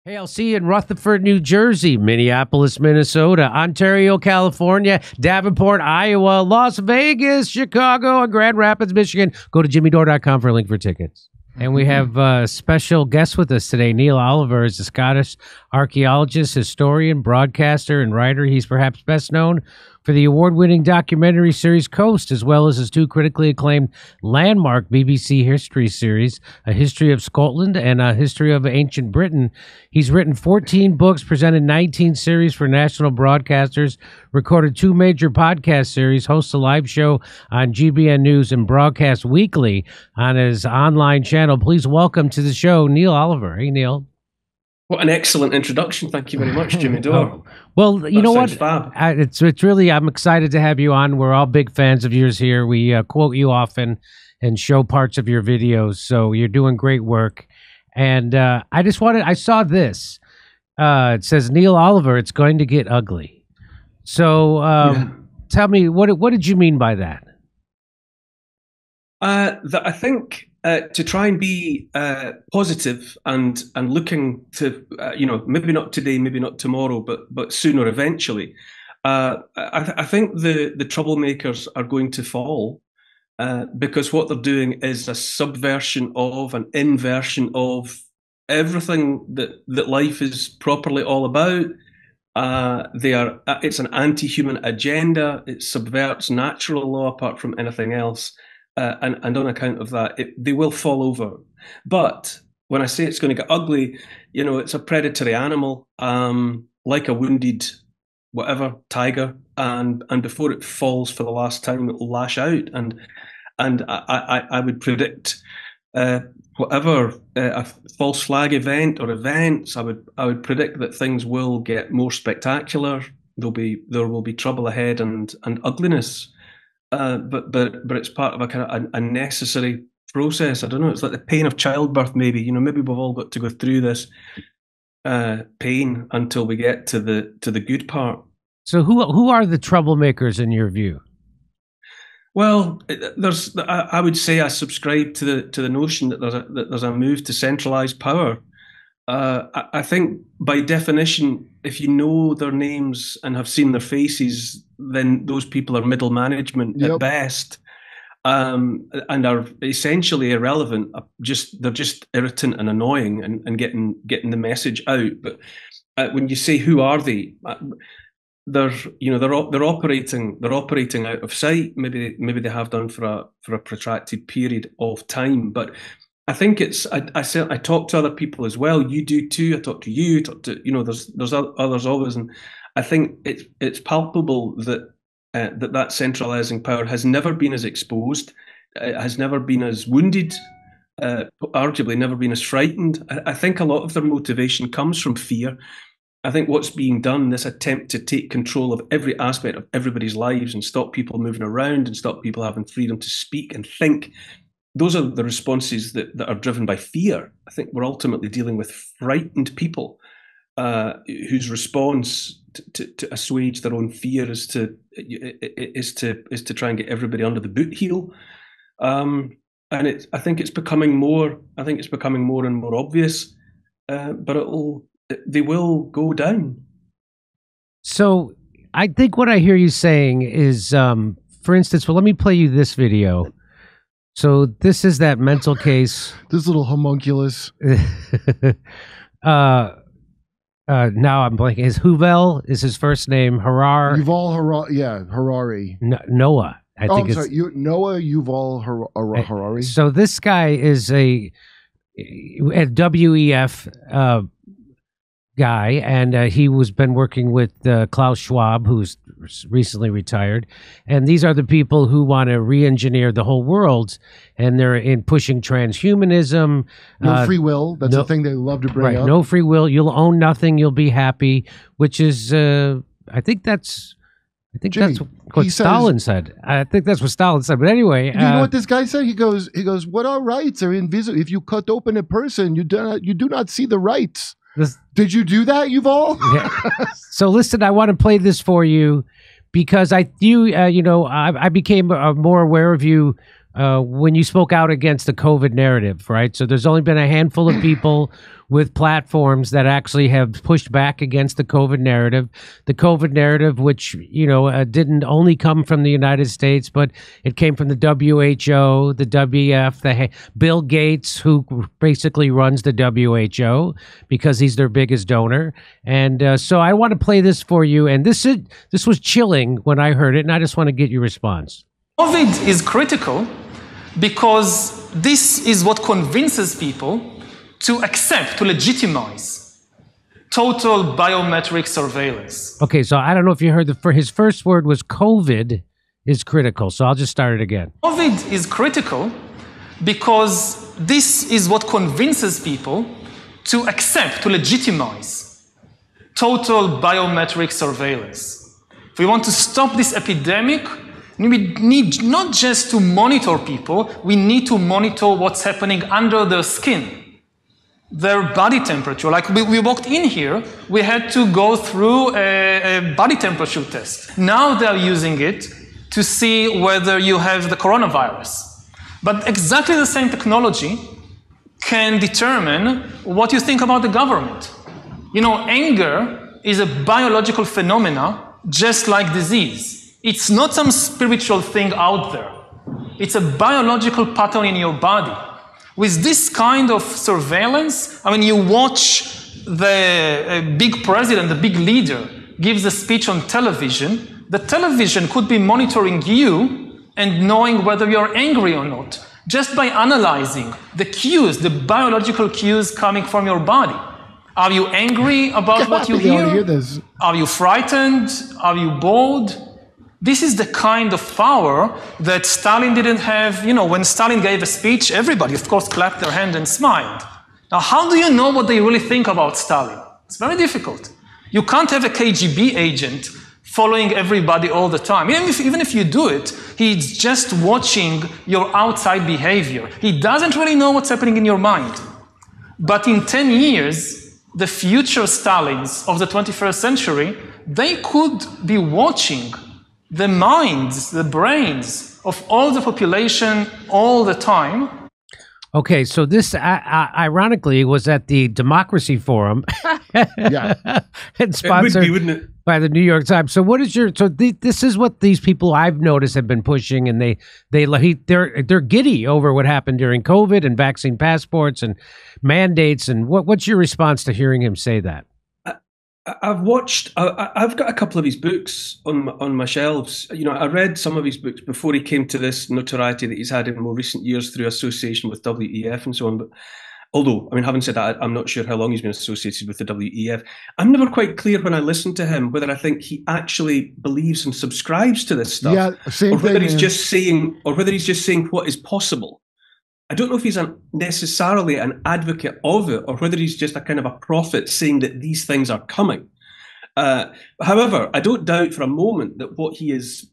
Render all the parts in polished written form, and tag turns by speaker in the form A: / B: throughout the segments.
A: Hey, I'll see you in Rutherford, New Jersey, Minneapolis, Minnesota, Ontario, California, Davenport, Iowa, Las Vegas, Chicago, and Grand Rapids, Michigan. Go to jimmydore.com for a link for tickets. And we have a special guest with us today. Neil Oliver is a Scottish archaeologist, historian, broadcaster, and writer. He's perhaps best known for the award-winning documentary series Coast, as well as his two critically acclaimed landmark BBC history series, A History of Scotland and A History of Ancient Britain. He's written 14 books, presented 19 series for national broadcasters, recorded 2 major podcast series, hosts a live show on GBN News, and broadcasts weekly on his online channel. Please welcome to the show, Neil Oliver. Hey, Neil.
B: What an excellent introduction. Thank you very much, Jimmy Dore.
A: Well, you know what?
B: Fab.
A: It's really, I'm excited to have you on. We're all big fans of yours here. We quote you often and show parts of your videos. So you're doing great work. And I saw this. It says, Neil Oliver, it's going to get ugly. So tell me, what did you mean by that?
B: I think to try and be positive and looking to maybe not today, maybe not tomorrow, but sooner eventually. I think the troublemakers are going to fall because what they're doing is a subversion of, an inversion of everything that life is properly all about. It's an anti-human agenda. It subverts natural law apart from anything else. And on account of that, they will fall over. But when I say it's going to get ugly, it's a predatory animal, like a wounded tiger, and before it falls for the last time, it will lash out. And I would predict whatever a false flag event or events, I would predict that things will get more spectacular. There will be trouble ahead and ugliness. But it's part of a kind of a necessary process. I don't know. It's like the pain of childbirth. Maybe maybe we've all got to go through this pain until we get to the good part. So
A: who are the troublemakers in your view?
B: Well, I would say I subscribe to the notion that there's a move to centralized power. I think by definition, if you know their names and have seen their faces, then those people are middle management at best, and are essentially irrelevant. They're just irritant and annoying and getting the message out. But when you say who are they, they're operating out of sight. Maybe they have done for a protracted period of time, but I think I talk to other people as well. You do too. I talk to you. There's others always, and I think it's palpable that that centralizing power has never been as exposed, has never been as wounded, arguably never been as frightened. I think a lot of their motivation comes from fear. I think what's being done, this attempt to take control of every aspect of everybody's lives and stop people moving around and stop people having freedom to speak and think. Those are the responses that are driven by fear. I think we're ultimately dealing with frightened people whose response to assuage their own fear is to try and get everybody under the boot heel. And I think it's becoming more and more obvious. But they will go down.
A: So I think what I hear you saying is, for instance, let me play you this video. So this is that mental case.
C: This little homunculus.
A: Now I'm blanking. Is Yuval is his first name?
C: Yuval Harari.
A: Noah.
C: I'm sorry. Noah Yuval Harari.
A: So this guy is a WEF guy, and he was been working with Klaus Schwab, who's recently retired, and these are the people who want to re-engineer the whole world, and they're in pushing transhumanism.
C: No free will. That's the thing they love to bring up.
A: No free will. You'll own nothing. You'll be happy. Which is, I think that's what Stalin said. I think that's what Stalin said. But anyway,
C: you know what this guy said? He goes, "What are rights are invisible. If you cut open a person, you do not see the rights." Did you do that, Yuval?
A: Yeah. So listen, I want to play this for you because I became more aware of you when you spoke out against the COVID narrative, right? So there's only been a handful of people with platforms that actually have pushed back against the COVID narrative. The COVID narrative, which, didn't only come from the United States, but it came from the WHO, the WF, Bill Gates, who basically runs the WHO because he's their biggest donor. And so I want to play this for you. And this was chilling when I heard it, and I just want to get your response.
D: COVID is critical because this is what convinces people to accept, to legitimize total biometric surveillance.
A: Okay, so I don't know if you heard his first word was COVID is critical. So I'll just start it again.
D: COVID is critical because this is what convinces people to accept, to legitimize total biometric surveillance. If we want to stop this epidemic, we need not just to monitor people, we need to monitor what's happening under their skin, their body temperature. Like we walked in here, we had to go through a body temperature test. Now they're using it to see whether you have the coronavirus. But exactly the same technology can determine what you think about the government. Anger is a biological phenomena just like disease. It's not some spiritual thing out there. It's a biological pattern in your body. With this kind of surveillance, you watch the big president, the big leader, gives a speech on television. The television could be monitoring you and knowing whether you're angry or not, just by analyzing the cues, the biological cues coming from your body. Are you angry about what you hear? Are you frightened? Are you bored? This is the kind of power that Stalin didn't have. When Stalin gave a speech, everybody, of course, clapped their hand and smiled. Now, how do you know what they really think about Stalin? It's very difficult. You can't have a KGB agent following everybody all the time. Even if you do it, he's just watching your outside behavior. He doesn't really know what's happening in your mind. But in 10 years, the future Stalins of the 21st century, they could be watching the minds, the brains of all the population all the time.
A: Okay, so this ironically was at the Democracy Forum.
C: Yeah.
A: And sponsored
B: wouldn't it?
A: by the New York Times. So this is what these people I've noticed have been pushing, and they're giddy over what happened during COVID and vaccine passports and mandates. And what's your response to hearing him say that?
B: I've got a couple of his books on my shelves. I read some of his books before he came to this notoriety that he's had in more recent years through association with WEF and so on. But although, having said that, I'm not sure how long he's been associated with the WEF. I'm never quite clear when I listen to him whether I think he actually believes and subscribes to this stuff,
C: yeah, same
B: or whether
C: thing,
B: he's just saying what is possible. I don't know if he's necessarily an advocate of it, or whether he's just a kind of a prophet saying that these things are coming. However, I don't doubt for a moment that what he is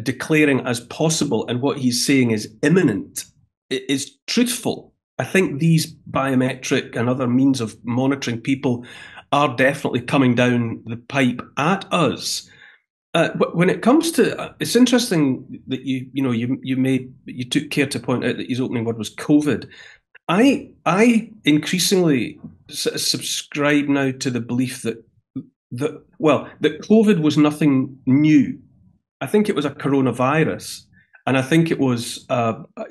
B: declaring as possible and what he's saying is imminent is truthful. I think these biometric and other means of monitoring people are definitely coming down the pipe at us. When it comes to, it's interesting that you took care to point out that his opening word was COVID. I increasingly subscribe now to the belief that COVID was nothing new. I think it was a coronavirus, and I think it was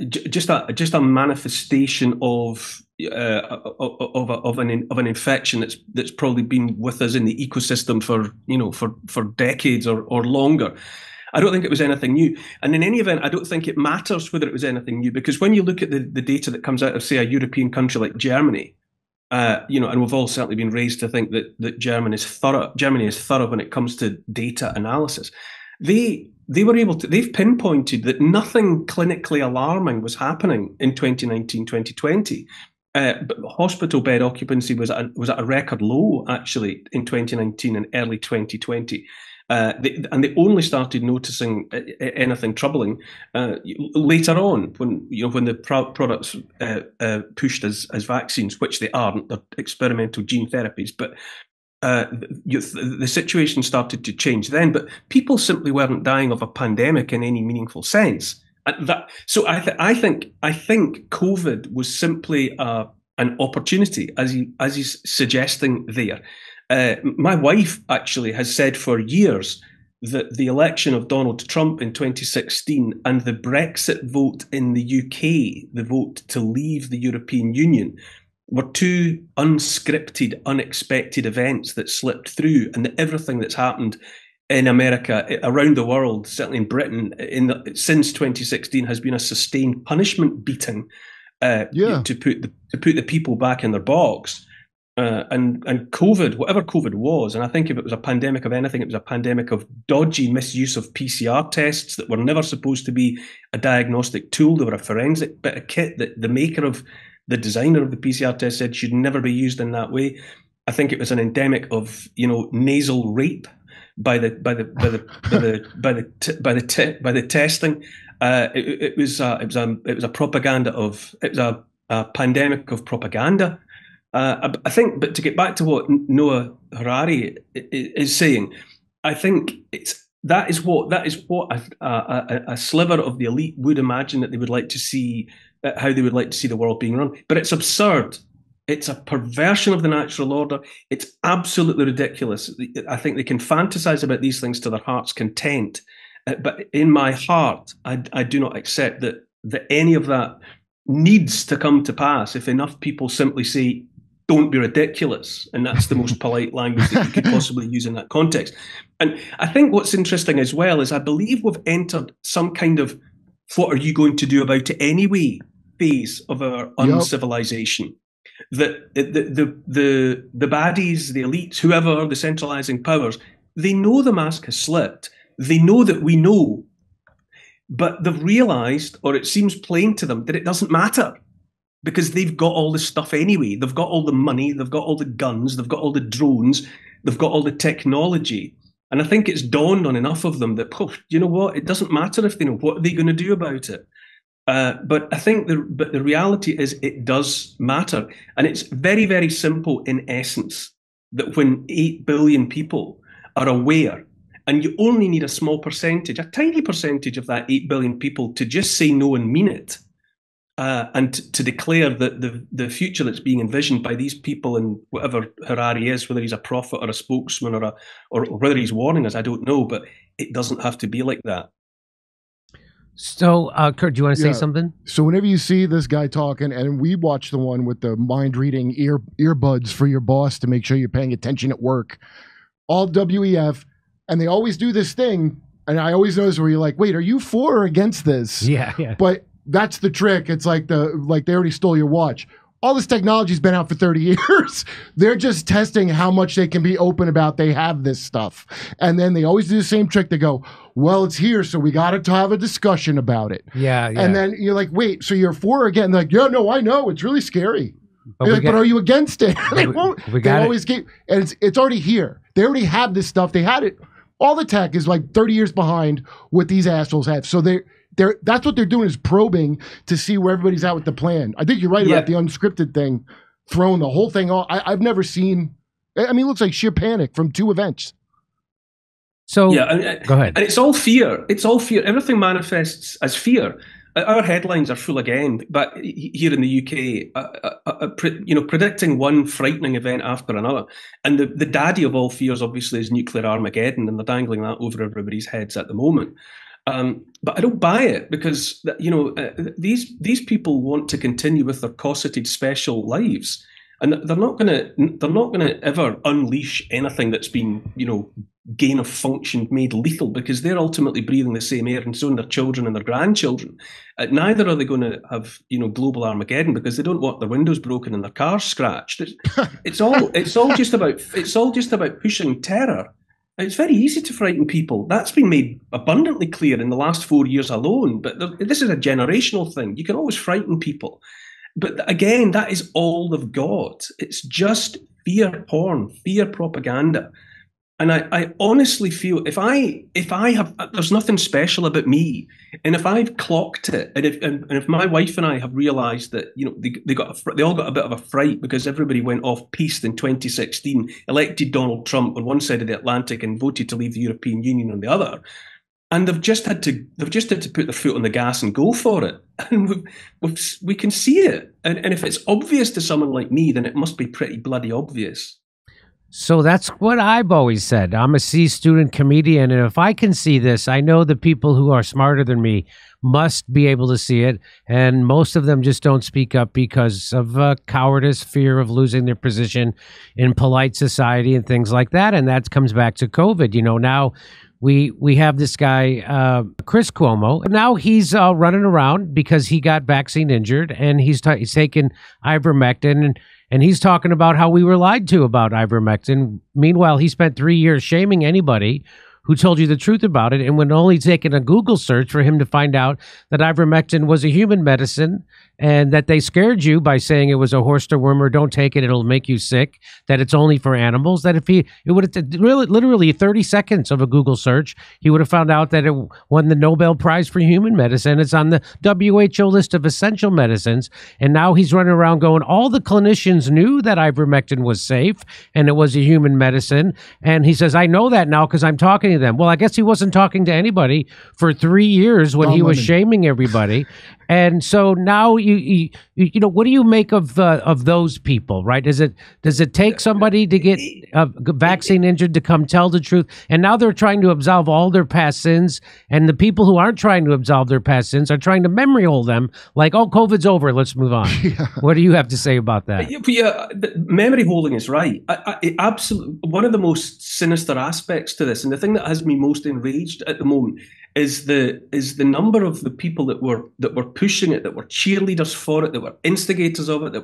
B: just a manifestation of an infection that's probably been with us in the ecosystem for decades or longer. I don't think it was anything new. And in any event, I don't think it matters whether it was anything new, because when you look at the data that comes out of, say, a European country like Germany, and we've all certainly been raised to think that Germany is thorough when it comes to data analysis. They've pinpointed that nothing clinically alarming was happening in 2019, 2020. But hospital bed occupancy was at a record low, actually, in 2019 and early 2020. They only started noticing anything troubling later on, when the products pushed as vaccines, which they aren't. They're experimental gene therapies, but the situation started to change then. But people simply weren't dying of a pandemic in any meaningful sense. So I think COVID was simply an opportunity, as he's suggesting there. My wife actually has said for years that the election of Donald Trump in 2016 and the Brexit vote in the UK, the vote to leave the European Union, were two unscripted, unexpected events that slipped through, and that everything that's happened in America, around the world, certainly in Britain, since 2016 has been a sustained punishment beating to put the people back in their box. And COVID, whatever COVID was, and I think if it was a pandemic of anything, it was a pandemic of dodgy misuse of PCR tests that were never supposed to be a diagnostic tool. They were a forensic bit of kit that the designer of the PCR test said should never be used in that way. I think it was an endemic of nasal rape by the testing. It was a pandemic of propaganda. I think, but to get back to what Noah Harari is saying, I think that is what a sliver of the elite would imagine that they would like to see, how they would like to see the world being run. But it's absurd. It's a perversion of the natural order. It's absolutely ridiculous. I think they can fantasize about these things to their heart's content. But in my heart, I do not accept that any of that needs to come to pass if enough people simply say, don't be ridiculous. And that's the most polite language that you could possibly use in that context. And I think what's interesting as well is I believe we've entered some kind of what are you going to do about it anyway phase of our uncivilization. That the baddies, the elites, whoever, the centralizing powers, they know the mask has slipped. They know that we know, but they've realized, or it seems plain to them, that it doesn't matter because they've got all the stuff anyway. They've got all the money, they've got all the guns, they've got all the drones, they've got all the technology. And I think it's dawned on enough of them that, you know what, it doesn't matter if they know. What are they going to do about it? But I think the reality is it does matter. And it's very, very simple in essence that when 8 billion people are aware, and you only need a small percentage, a tiny percentage of that 8 billion people to just say no and mean it, and to declare that the future that's being envisioned by these people and whatever Harari is, whether he's a prophet or a spokesman or whether he's warning us, I don't know, but it doesn't have to be like that.
A: So, Kurt, do you want to say something?
C: So whenever you see this guy talking, and we watch the one with the mind-reading earbuds for your boss to make sure you're paying attention at work, all WEF, and they always do this thing, and I always notice where you're like, wait, are you for or against this?
A: Yeah.
C: But that's the trick. It's like they already stole your watch. All this technology's been out for 30 years. They're just testing how much they can be open about they have this stuff. And then they always do the same trick. They go, well, it's here, so we got to have a discussion about it.
A: Yeah.
C: And then you're like, wait, so you're for or against? They're like, yeah, no, I know. It's really scary. But are you against it? They always keep, and it's already here. They already have this stuff. They had it. All the tech is like 30 years behind what these assholes have. So that's what they're doing, is probing to see where everybody's at with the plan. I think you're right about the unscripted thing, throwing the whole thing off. I've never seen. I mean, it looks like sheer panic from 2 events.
A: So
B: go
A: ahead.
B: And it's all fear. It's all fear. Everything manifests as fear. Our headlines are full again, but here in the UK, predicting one frightening event after another. And the daddy of all fears, obviously, is nuclear Armageddon, and they're dangling that over everybody's heads at the moment. But I don't buy it because these people want to continue with their cosseted special lives, and they're not going to ever unleash anything that's been gain of function made lethal, because they're ultimately breathing the same air, and so are their children and their grandchildren. Neither are they going to have global Armageddon, because they don't want their windows broken and their cars scratched. It's all just about pushing terror. It's very easy to frighten people. That's been made abundantly clear in the last 4 years alone. But this is a generational thing. You can always frighten people. But again, that is all they've got. It's just fear porn, fear propaganda. And I honestly feel if I have, there's nothing special about me. And if I've clocked it, and if my wife and I have realised that they all got a bit of a fright because everybody went off piste in 2016, elected Donald Trump on one side of the Atlantic and voted to leave the European Union on the other. and they've just had to put their foot on the gas and go for it. And we can see it. And if it's obvious to someone like me, then it must be pretty bloody obvious.
A: So that's what I've always said. I'm a C student comedian, and if I can see this, I know the people who are smarter than me must be able to see it, and most of them just don't speak up because of cowardice, fear of losing their position in polite society and things like that, and that comes back to COVID. You know, now we have this guy, Chris Cuomo. Now he's running around because he got vaccine injured, and he's taken ivermectin, and he's talking about how we were lied to about ivermectin. Meanwhile, he spent 3 years shaming anybody who told you the truth about it, and would only taken a Google search for him to find out that ivermectin was a human medicine, and that they scared you by saying it was a horse dewormer, don't take it, it'll make you sick, that it's only for animals, that it would have really literally 30 seconds of a Google search, he would have found out that it won the Nobel Prize for human medicine. It's on the WHO list of essential medicines, and now he's running around going, all the clinicians knew that ivermectin was safe and it was a human medicine, and he says, I know that now because I'm talking to them. Well, I guess he wasn't talking to anybody for 3 years when he was shaming everybody. And so now you know, what do you make of those people, right? Does it take somebody to get vaccine injured to come tell the truth? And now they're trying to absolve all their past sins, and the people who aren't trying to absolve their past sins are trying to memory hole them, like, oh, COVID's over, let's move on. Yeah. What do you have to say about that?
B: Yeah, memory holding is right. Absolutely, one of the most sinister aspects to this, and the thing that has me most enraged at the moment, is the number of the people that were pushing it, that were cheerleaders for it, that were instigators of it, that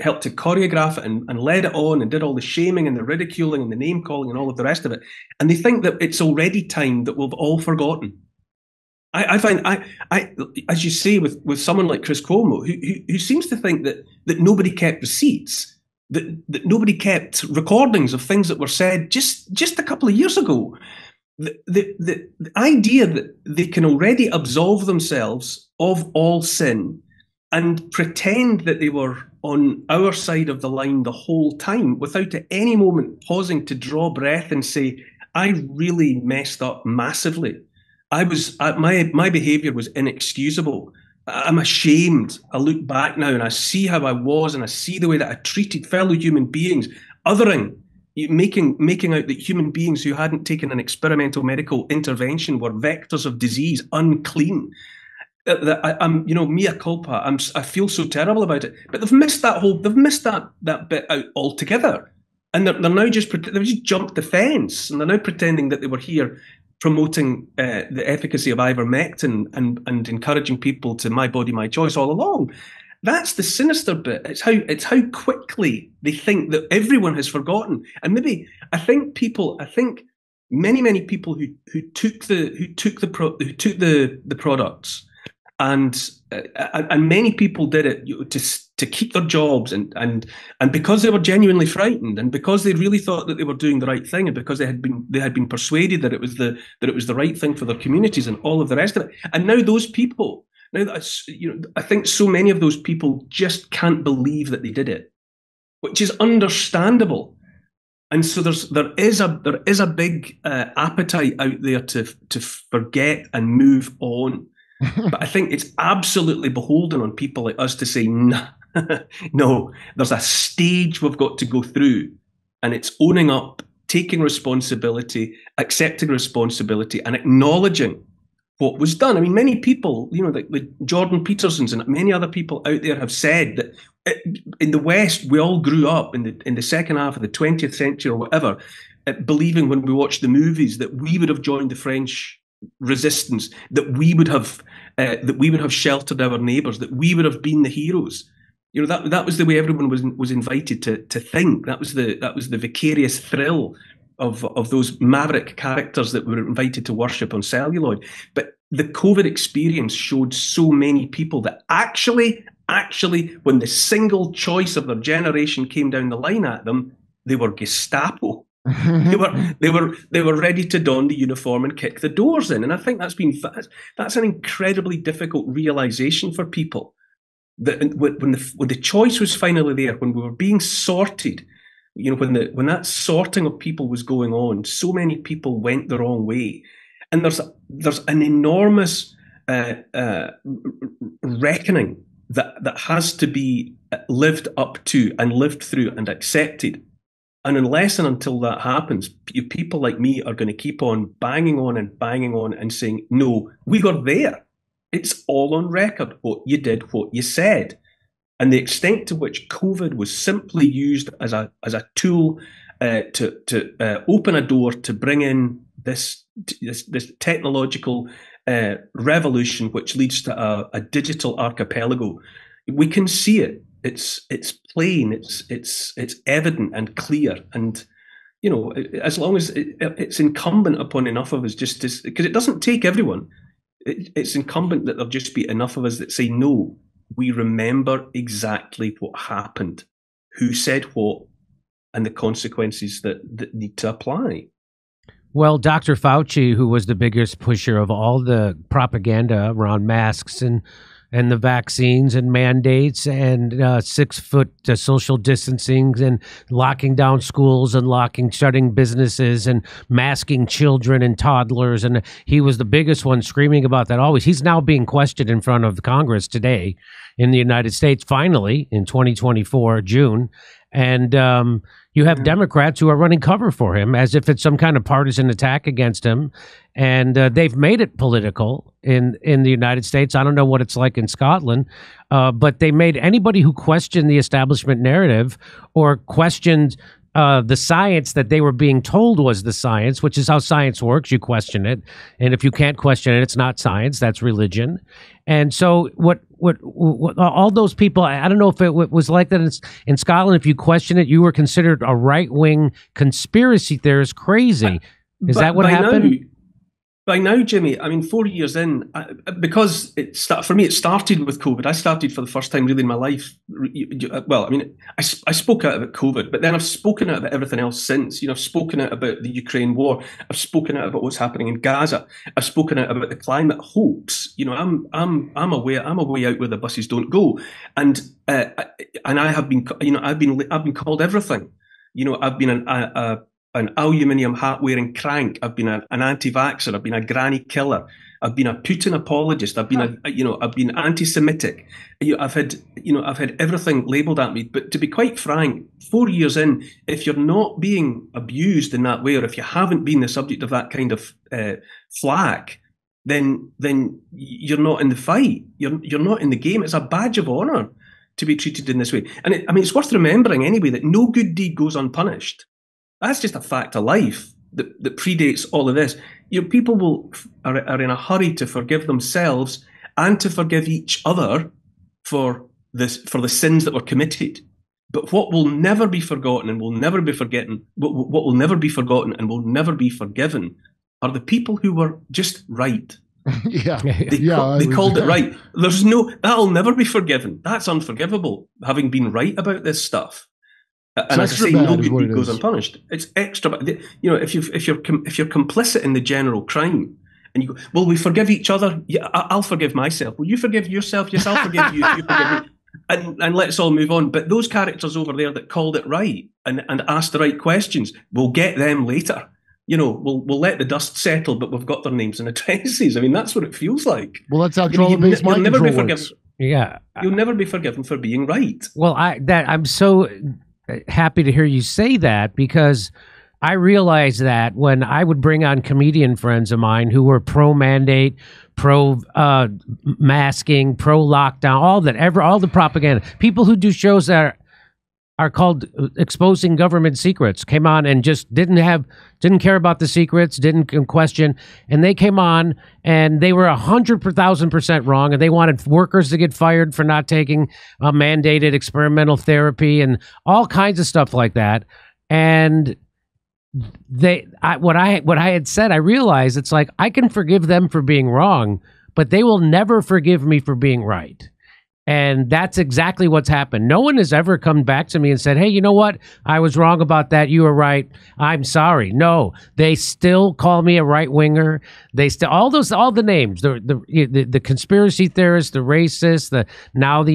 B: helped to choreograph it and led it on and did all the shaming and the ridiculing and the name calling and all of the rest of it. And they think that it's already time that we've all forgotten. I find, as you say, with someone like Chris Cuomo, who seems to think that nobody kept receipts, that nobody kept recordings of things that were said just a couple of years ago. The idea that they can already absolve themselves of all sin and pretend that they were on our side of the line the whole time without at any moment pausing to draw breath and say, I really messed up massively. My behavior was inexcusable. I'm ashamed. I look back now and I see how I was, and I see the way that I treated fellow human beings, othering, making out that human beings who hadn't taken an experimental medical intervention were vectors of disease, unclean. I'm, mea culpa. I feel so terrible about it. But they've missed that bit out altogether, and they're now they've just jumped the fence, and they're now pretending that they were here promoting the efficacy of ivermectin and encouraging people to my body, my choice all along. That's the sinister bit. It's how quickly they think that everyone has forgotten. And maybe I think many people who took the products, and many people did it to keep their jobs, and because they were genuinely frightened, and because they really thought that they were doing the right thing, and because they had been persuaded that it was the right thing for their communities and all of the rest of it. And now those people. Now, I think so many of those people just can't believe that they did it, which is understandable. And so there is a big appetite out there to forget and move on. But I think it's absolutely beholden on people like us to say, no, there's a stage we've got to go through, and it's owning up, taking responsibility, accepting responsibility, and acknowledging what was done. I mean, many people, like Jordan Peterson's and many other people out there have said that in the West, we all grew up in the second half of the 20th century or whatever, believing when we watched the movies that we would have joined the French resistance, that we would have sheltered our neighbours, that we would have been the heroes. That was the way everyone was invited to think. That was the vicarious thrill of those maverick characters that were invited to worship on celluloid. But the COVID experience showed so many people that actually, when the single choice of their generation came down the line at them, they were Gestapo. they were ready to don the uniform and kick the doors in. And I think that's an incredibly difficult realization for people. That when the choice was finally there, when we were being sorted, when that sorting of people was going on, so many people went the wrong way. And there's an enormous reckoning that has to be lived up to and lived through and accepted. And unless and until that happens, people like me are going to keep on banging on and saying, no, we were there. It's all on record, what you did, what you said. And the extent to which COVID was simply used as a tool to open a door to bring in this technological revolution, which leads to a digital archipelago. We can see it. It's plain. It's evident and clear. And as long as it's incumbent upon enough of us, because it doesn't take everyone. It's incumbent that there just be enough of us that say, no, we remember exactly what happened, who said what, and the consequences that need to apply.
A: Well, Dr. Fauci, who was the biggest pusher of all the propaganda around masks and the vaccines and mandates and 6 foot social distancing and locking down schools and shutting businesses and masking children and toddlers. And he was the biggest one screaming about that always. He's now being questioned in front of Congress today in the United States, finally, in 2024, June. And you have Democrats who are running cover for him as if it's some kind of partisan attack against him. And they've made it political in the United States. I don't know what it's like in Scotland, but they made anybody who questioned the establishment narrative or questioned the science that they were being told was the science, which is how science works. You question it. And if you can't question it, it's not science. That's religion. And so what all those people, I don't know if it was like that in Scotland. If you question it, you were considered a right-wing conspiracy theorist, crazy. Is that what happened?
B: By now, Jimmy, I mean, 4 years in, because for me, it started with COVID. I started for the first time really in my life. Well, I mean, I spoke out about COVID, but then I've spoken out about everything else since. I've spoken out about the Ukraine war. I've spoken out about what's happening in Gaza. I've spoken out about the climate hoax. I'm away out where the buses don't go, and I have been, I've been called everything. I've been an aluminium hat-wearing crank. I've been an anti-vaxxer. I've been a granny killer. I've been a Putin apologist. I've been I've been anti-Semitic. I've had everything labelled at me. But to be quite frank, 4 years in, if you're not being abused in that way, or if you haven't been the subject of that kind of flack, then you're not in the fight. You're not in the game. It's a badge of honour to be treated in this way. And it's worth remembering anyway that no good deed goes unpunished. That's just a fact of life that predates all of this. People are in a hurry to forgive themselves and to forgive each other for the sins that were committed. But what will never be forgotten and will never be forgotten, what will never be forgotten and will never be forgiven, are the people who were just right. They called it right. That'll never be forgiven. That's unforgivable. Having been right about this stuff. And as I say, no good deed goes unpunished. It's extra bad. If you're complicit in the general crime, and you go, well, we forgive each other. Yeah, I'll forgive myself. Will you forgive yourself? Yes, I'll forgive you. You forgive me. And let's all move on. But those characters over there that called it right and asked the right questions, we'll get them later. We'll let the dust settle, but we've got their names and addresses. I mean, that's what it feels like.
C: Well, that's how trauma-based mind control works.
A: Yeah,
B: you'll never be forgiven for being right.
A: Well, I'm so happy to hear you say that, because I realized that when I would bring on comedian friends of mine who were pro-mandate, pro-masking, pro-lockdown, all the propaganda, people who do shows that are called Exposing Government Secrets, came on and just didn't care about the secrets, didn't question, and they came on and they were 100,000% wrong, and they wanted workers to get fired for not taking mandated experimental therapy and all kinds of stuff like that. And what I had said, I realized it's like, I can forgive them for being wrong, but they will never forgive me for being right. And that's exactly what's happened. No one has ever come back to me and said, hey, you know what? I was wrong about that. You were right. I'm sorry. No, they still call me a right winger. They still, all the names, the conspiracy theorists, the racists, the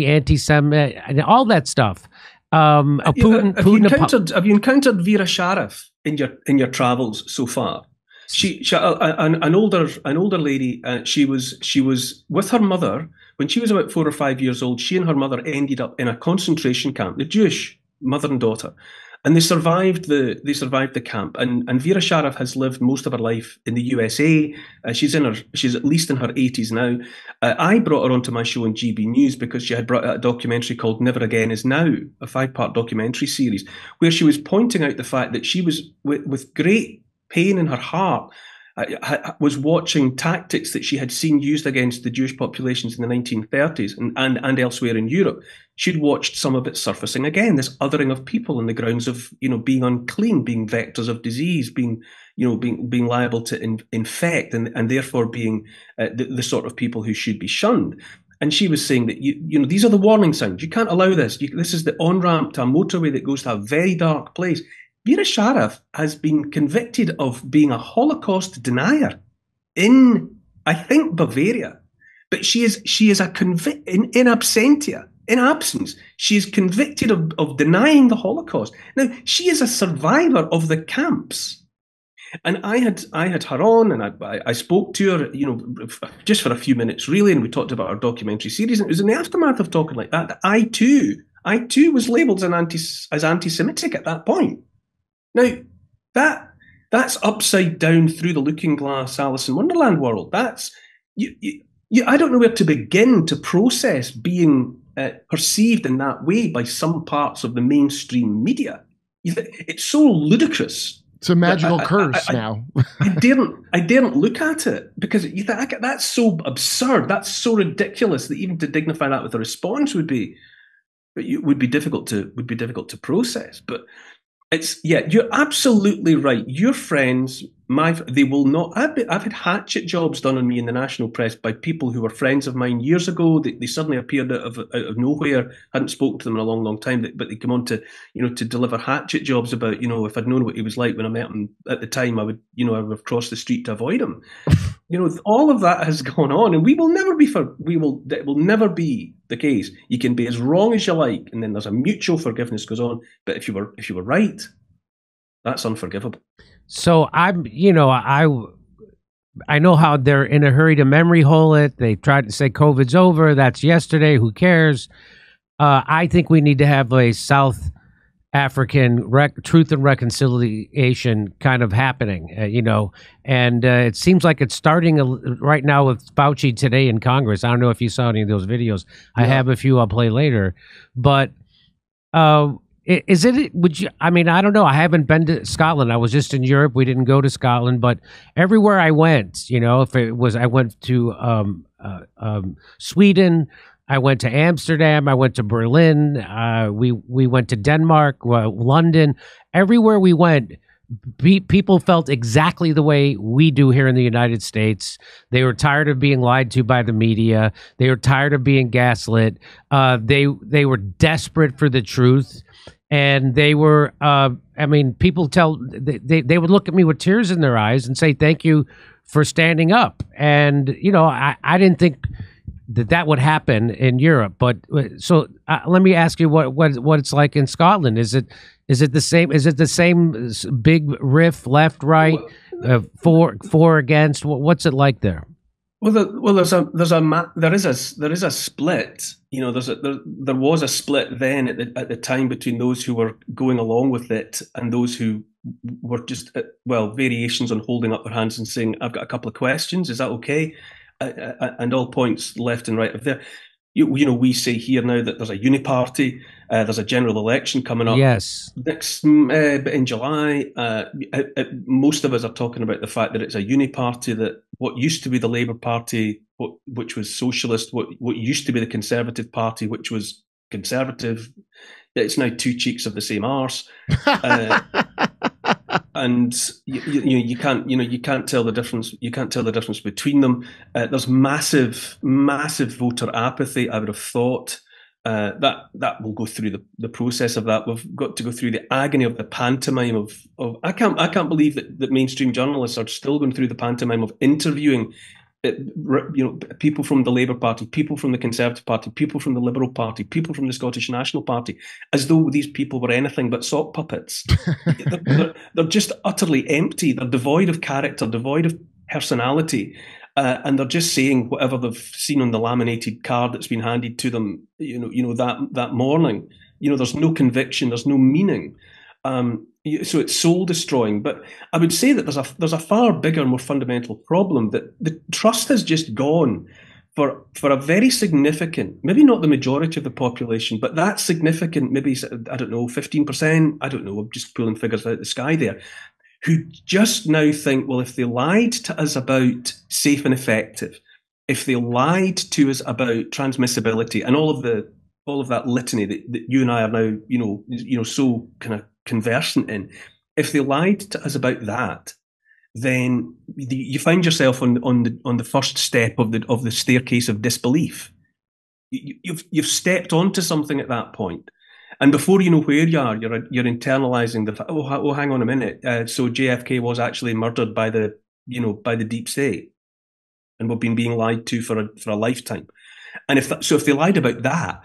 A: anti-Semitic, and all that stuff.
B: Have you encountered Vera Sharif in your travels so far? An older lady. She was with her mother when she was about 4 or 5 years old. She and her mother ended up in a concentration camp. The Jewish mother and daughter, and they survived the camp. And Vera Sharav has lived most of her life in the USA. She's at least in her 80s now. I brought her onto my show on GB News because she had brought out a documentary called Never Again Is Now, a 5-part documentary series, where she was pointing out the fact that she was with great pain in her heart, was watching tactics that she had seen used against the Jewish populations in the 1930s and elsewhere in Europe. She'd watched some of it surfacing again, this othering of people on the grounds of, being unclean, being vectors of disease, being liable to infect, and therefore being the sort of people who should be shunned. And she was saying that, these are the warning signs. You can't allow this. This is the on-ramp to a motorway that goes to a very dark place. Vera Sharav has been convicted of being a Holocaust denier in, I think, Bavaria. But she is a in absentia, in absence. She is convicted of denying the Holocaust. Now, she is a survivor of the camps. And I had her on, and I spoke to her, just for a few minutes, really, and we talked about our documentary series. And it was in the aftermath of talking like that I too was labelled as anti-Semitic at that point. Now, that's upside down through the looking glass Alice in Wonderland world. That's I don't know where to begin to process being perceived in that way by some parts of the mainstream media. It's so ludicrous.
C: It's a magical curse now.
B: I daren't look at it because you think that's so absurd. That's so ridiculous that even to dignify that with a response would be difficult to process. But you're absolutely right. Your friends, they will not. I've had hatchet jobs done on me in the national press by people who were friends of mine years ago. They suddenly appeared out of nowhere. Hadn't spoken to them in a long, long time, but they come on to deliver hatchet jobs about if I'd known what he was like when I met him at the time, I would have crossed the street to avoid him. All of that has gone on, and it will never be the case. You can be as wrong as you like, and then there's a mutual forgiveness goes on. But if you were right, that's unforgivable.
A: So I know how they're in a hurry to memory hole it. They tried to say COVID's over. That's yesterday. Who cares? I think we need to have a South African truth and reconciliation kind of happening, and it seems like it's starting right now with Fauci today in Congress. I don't know if you saw any of those videos. Yeah. I have a few I'll play later, but would you, I don't know. I haven't been to Scotland. I was just in Europe. We didn't go to Scotland, but everywhere I went, I went to Sweden, I went to Amsterdam, I went to Berlin, we went to Denmark, London. Everywhere we went, people felt exactly the way we do here in the United States. They were tired of being lied to by the media. They were tired of being gaslit. They were desperate for the truth. And they were, people they would look at me with tears in their eyes and say, thank you for standing up. And, I didn't think that would happen in Europe. But so let me ask you what it's like in Scotland. Is it the same? Is it the same big riff, left, right, for against? What's it like there?
B: Well, there is a split. There was a split then at the time between those who were going along with it and those who were just variations on holding up their hands and saying, "I've got a couple of questions. Is that okay?" And all points left and right of there. We say here now that there's a uniparty. There's a general election coming up.
A: Yes.
B: Next in July. Most of us are talking about the fact that it's a uniparty, that what used to be the Labour Party, which was socialist, what used to be the Conservative Party, which was conservative, it's now two cheeks of the same arse. And you can't tell the difference. You can't tell the difference between them. There's massive voter apathy. I would have thought that will go through the process of that. We've got to go through the agony of the pantomime of I can't believe that mainstream journalists are still going through the pantomime of interviewing people from the Labour Party, people from the Conservative Party, people from the Liberal Party, people from the Scottish National Party, as though these people were anything but sock puppets. They're just utterly empty. They're devoid of character, devoid of personality, and they're just saying whatever they've seen on the laminated card that's been handed to them, that morning. There's no conviction, there's no meaning. So it's soul destroying. But I would say that there's a far bigger, more fundamental problem, that the trust has just gone for a very significant, maybe not the majority of the population, but that significant, maybe, I don't know, 15%, I don't know, I'm just pulling figures out of the sky there, who just now think, well, if they lied to us about safe and effective, if they lied to us about transmissibility and all of that litany that you and I are now, so kind of conversant in, if they lied to us about that, then you find yourself on the first step of the staircase of disbelief. You've stepped onto something at that point, and before you know where you are, you're internalizing the fact. Oh, hang on a minute. So JFK was actually murdered by the deep state, and we've been being lied to for a lifetime. And if they lied about that,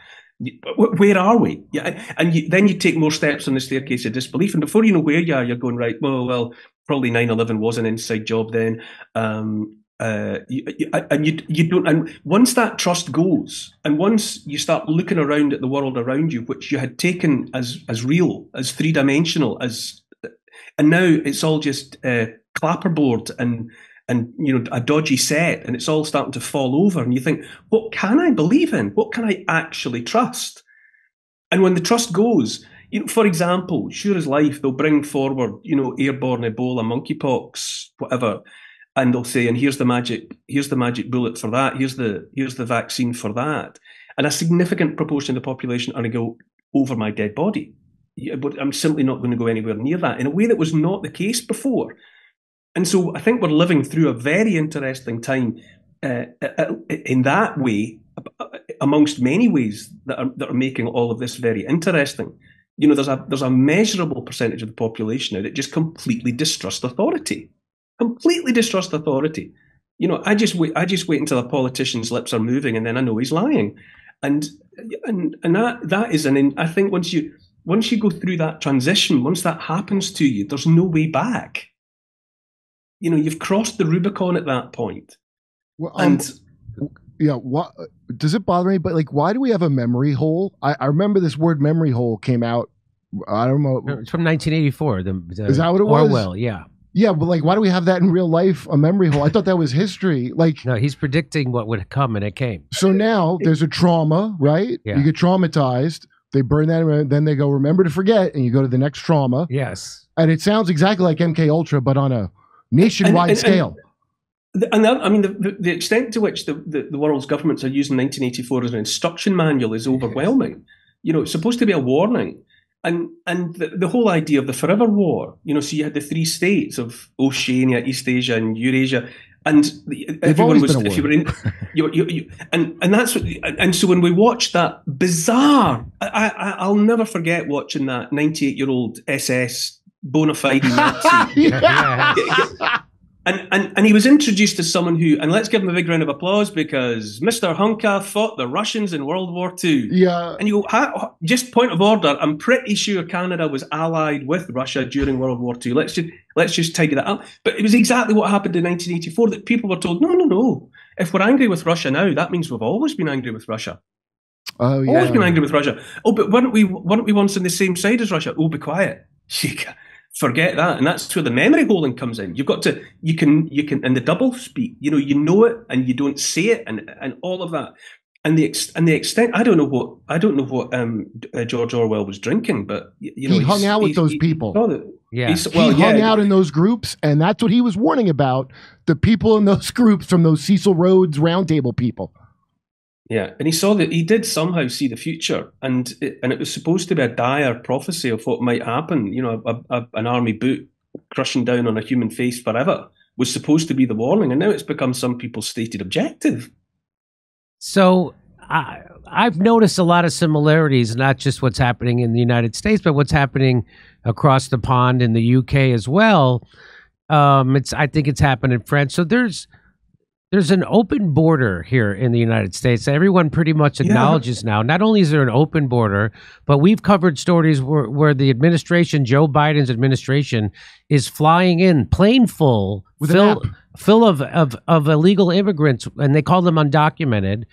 B: where are we? Yeah, and then you take more steps on the staircase of disbelief, and before you know where you are, you're going, right, well, probably 9/11 was an inside job then. And you don't. And once that trust goes, and once you start looking around at the world around you, which you had taken as real, as three-dimensional, and now it's all just clapperboard and a dodgy set, and it's all starting to fall over, and you think, what can I believe in? What can I actually trust? And when the trust goes, for example, sure as life, they'll bring forward, airborne Ebola, monkeypox, whatever, and they'll say, and here's the magic bullet for that, here's the vaccine for that. And a significant proportion of the population are going to go over my dead body. But I'm simply not going to go anywhere near that, in a way that was not the case before. And so I think we're living through a very interesting time in that way, amongst many ways that are making all of this very interesting. There's a measurable percentage of the population now that just completely distrust authority. Completely distrust authority. I just wait until a politician's lips are moving, and then I know he's lying. And that is I think once you go through that transition, once that happens to you, there's no way back. You've crossed the Rubicon at that point.
C: Well, what does it bother me? But why do we have a memory hole? I remember this word memory hole came out. I don't know.
A: It's from 1984.
C: Is that what it was?
A: Orwell, yeah.
C: Yeah, but why do we have that in real life? A memory hole? I thought that was history.
A: No, he's predicting what would come, and it came.
C: So now there's a trauma, right? Yeah. You get traumatized. They burn that, and then they go, remember to forget, and you go to the next trauma.
A: Yes.
C: And it sounds exactly like MK Ultra, but on a nationwide scale.
B: The extent to which the world's governments are using 1984 as an instruction manual is overwhelming. It's supposed to be a warning. And the whole idea of the forever war, so you had the three states of Oceania, East Asia, and Eurasia, and everyone was, if you were in, and that's what, and so when we watched that bizarre, I'll never forget watching that 98-year-old SS bona fide Nazi. And he was introduced as someone who, and let's give him a big round of applause, because Mr. Hunka fought the Russians in World War II.
C: Yeah.
B: And you go, just point of order, I'm pretty sure Canada was allied with Russia during World War II. Let's just tidy that up. But it was exactly what happened in 1984, that people were told, no. If we're angry with Russia now, that means we've always been angry with Russia.
C: Oh, yeah.
B: Always been angry with Russia. Oh, but weren't we once on the same side as Russia? Oh, be quiet. Forget that, and that's where the memory holing comes in. You've got to, you can, and the double speak. You know it, and you don't say it, and all of that, and the extent. I don't know what George Orwell was drinking, but
C: he hung out with those people.
B: He
C: hung out in those groups, and that's what he was warning about. The people in those groups, from those Cecil Rhodes roundtable people.
B: Yeah, and he did somehow see the future, and it was supposed to be a dire prophecy of what might happen. An army boot crushing down on a human face forever was supposed to be the warning, and now it's become some people's stated objective.
A: So I've noticed a lot of similarities, not just what's happening in the United States, but what's happening across the pond in the UK as well. I think it's happened in France. So there's there's an open border here in the United States. Everyone pretty much acknowledges now. Not only is there an open border, but we've covered stories where the administration, Joe Biden's administration, is flying in plane full of illegal immigrants, and they call them undocumented.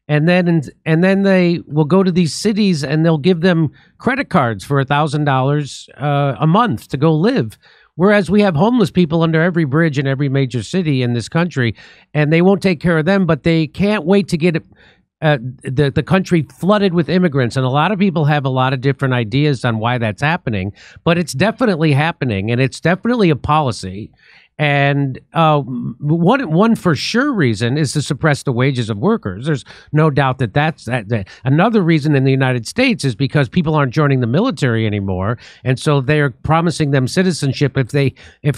A: And then they will go to these cities and they'll give them credit cards for $1,000 a month to go live. Whereas we have homeless people under every bridge in every major city in this country, and they won't take care of them, but they can't wait to get the country flooded with immigrants. And a lot of people have a lot of different ideas on why that's happening, but it's definitely happening, and it's definitely a policy. And one for sure reason is to suppress the wages of workers. There's no doubt that's another reason in the United States is because people aren't joining the military anymore, and so they're promising them citizenship if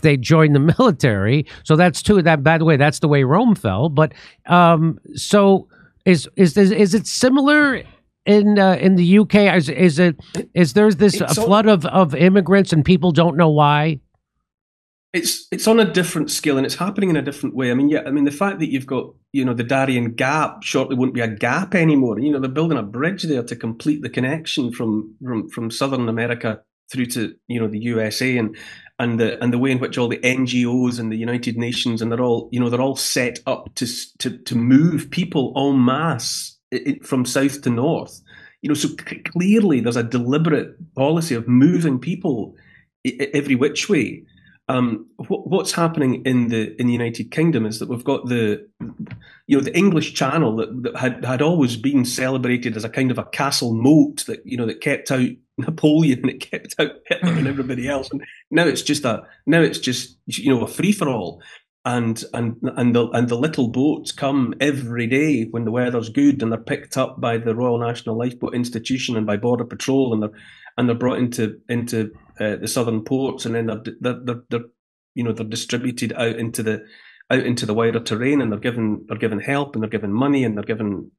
A: they join the military. So that's too. That, by the way, that's the way Rome fell. But so is it similar in the UK? Is there this flood of immigrants and people don't know why?
B: It's on a different scale, and it's happening in a different way. I mean, the fact that you've got, the Darien Gap shortly won't be a gap anymore. They're building a bridge there to complete the connection from Southern America through to, the USA, and the way in which all the NGOs and the United Nations, and they're all set up to move people en masse from south to north. So clearly there's a deliberate policy of moving people every which way. What's happening in the United Kingdom is that we've got the English Channel that had always been celebrated as a kind of a castle moat that kept out Napoleon and it kept out Hitler and everybody else, and now it's just a free for all, and the little boats come every day when the weather's good, and they're picked up by the Royal National Lifeboat Institution and by Border Patrol, and they're brought into the southern ports, and then they're distributed out into the wider terrain, and they're given help, and they're given money, and they're given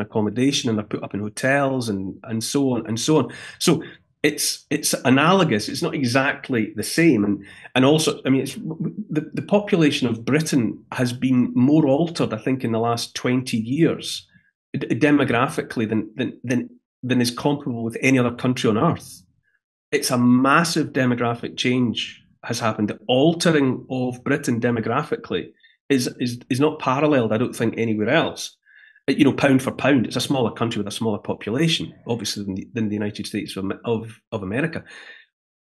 B: accommodation, and they're put up in hotels, and so on and so on. So it's analogous. It's not exactly the same, and also, I mean, it's the population of Britain has been more altered, I think, in the last 20 years demographically than is comparable with any other country on earth. It's a massive demographic change has happened. The altering of Britain demographically is not paralleled, I don't think, anywhere else. Pound for pound, it's a smaller country with a smaller population, obviously, than the United States of America.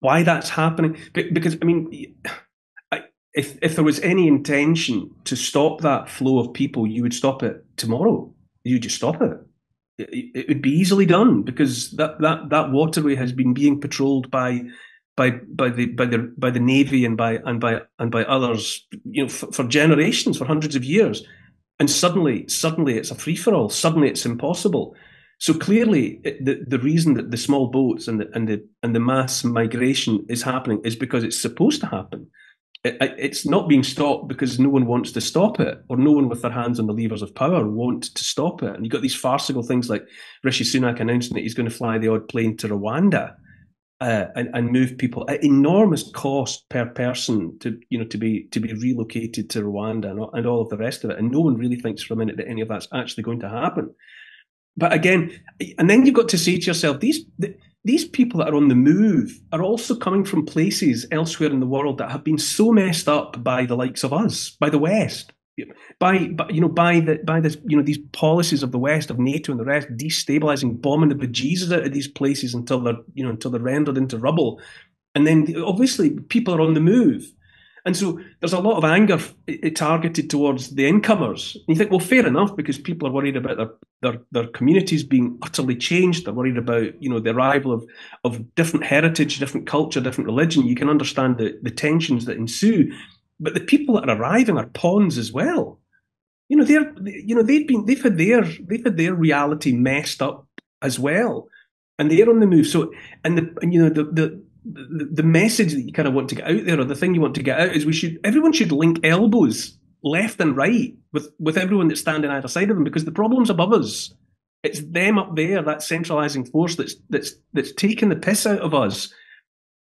B: Why that's happening? Because, I mean, if there was any intention to stop that flow of people, you would stop it tomorrow. You just stop it. It would be easily done, because that waterway has been being patrolled by the Navy and by others, for generations, for hundreds of years, and suddenly it's a free for all. Suddenly it's impossible. So clearly, the reason that the small boats and the mass migration is happening is because it's supposed to happen. It's not being stopped because no one wants to stop it, or no one with their hands on the levers of power want to stop it. And you've got these farcical things like Rishi Sunak announcing that he's going to fly the odd plane to Rwanda and move people at enormous cost per person to be relocated to Rwanda and all of the rest of it. And no one really thinks for a minute that any of that's actually going to happen. But again, and then you've got to say to yourself, these people that are on the move are also coming from places elsewhere in the world that have been so messed up by the likes of us, by the West, by these policies of the West, of NATO and the rest, destabilizing, bombing the bejesus out of these places until they're rendered into rubble. And then obviously people are on the move. And so there's a lot of anger targeted towards the incomers. And you think, well, fair enough, because people are worried about their communities being utterly changed. They're worried about, the arrival of different heritage, different culture, different religion. You can understand the tensions that ensue. But the people that are arriving are pawns as well. They've had their reality messed up as well, and they're on the move. So, the message that you kind of want to get out there, or the thing you want to get out, is everyone should link elbows left and right with everyone that's standing either side of them, because the problem's above us. It's them up there, that centralising force that's taking the piss out of us.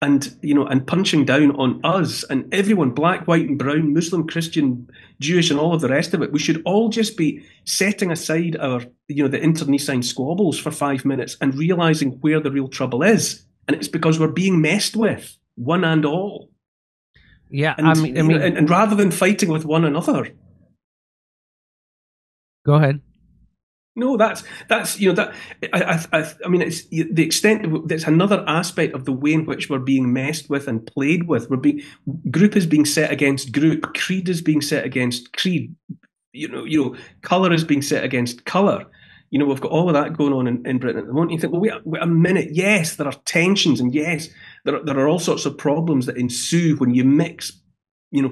B: and and punching down on us and everyone, black, white, and brown, Muslim, Christian, Jewish, and all of the rest of it. We should all just be setting aside our the internecine squabbles for 5 minutes and realizing where the real trouble is, and it's because we're being messed with, one and all.
A: Yeah,
B: and, and rather than fighting with one another.
A: Go ahead.
B: No, that's that. I mean, it's the extent. That's another aspect of the way in which we're being messed with and played with. Group is being set against group. Creed is being set against creed. Color is being set against color. We've got all of that going on in Britain at the moment. You think, well, wait a minute. Yes, there are tensions, and yes, there are all sorts of problems that ensue when you mix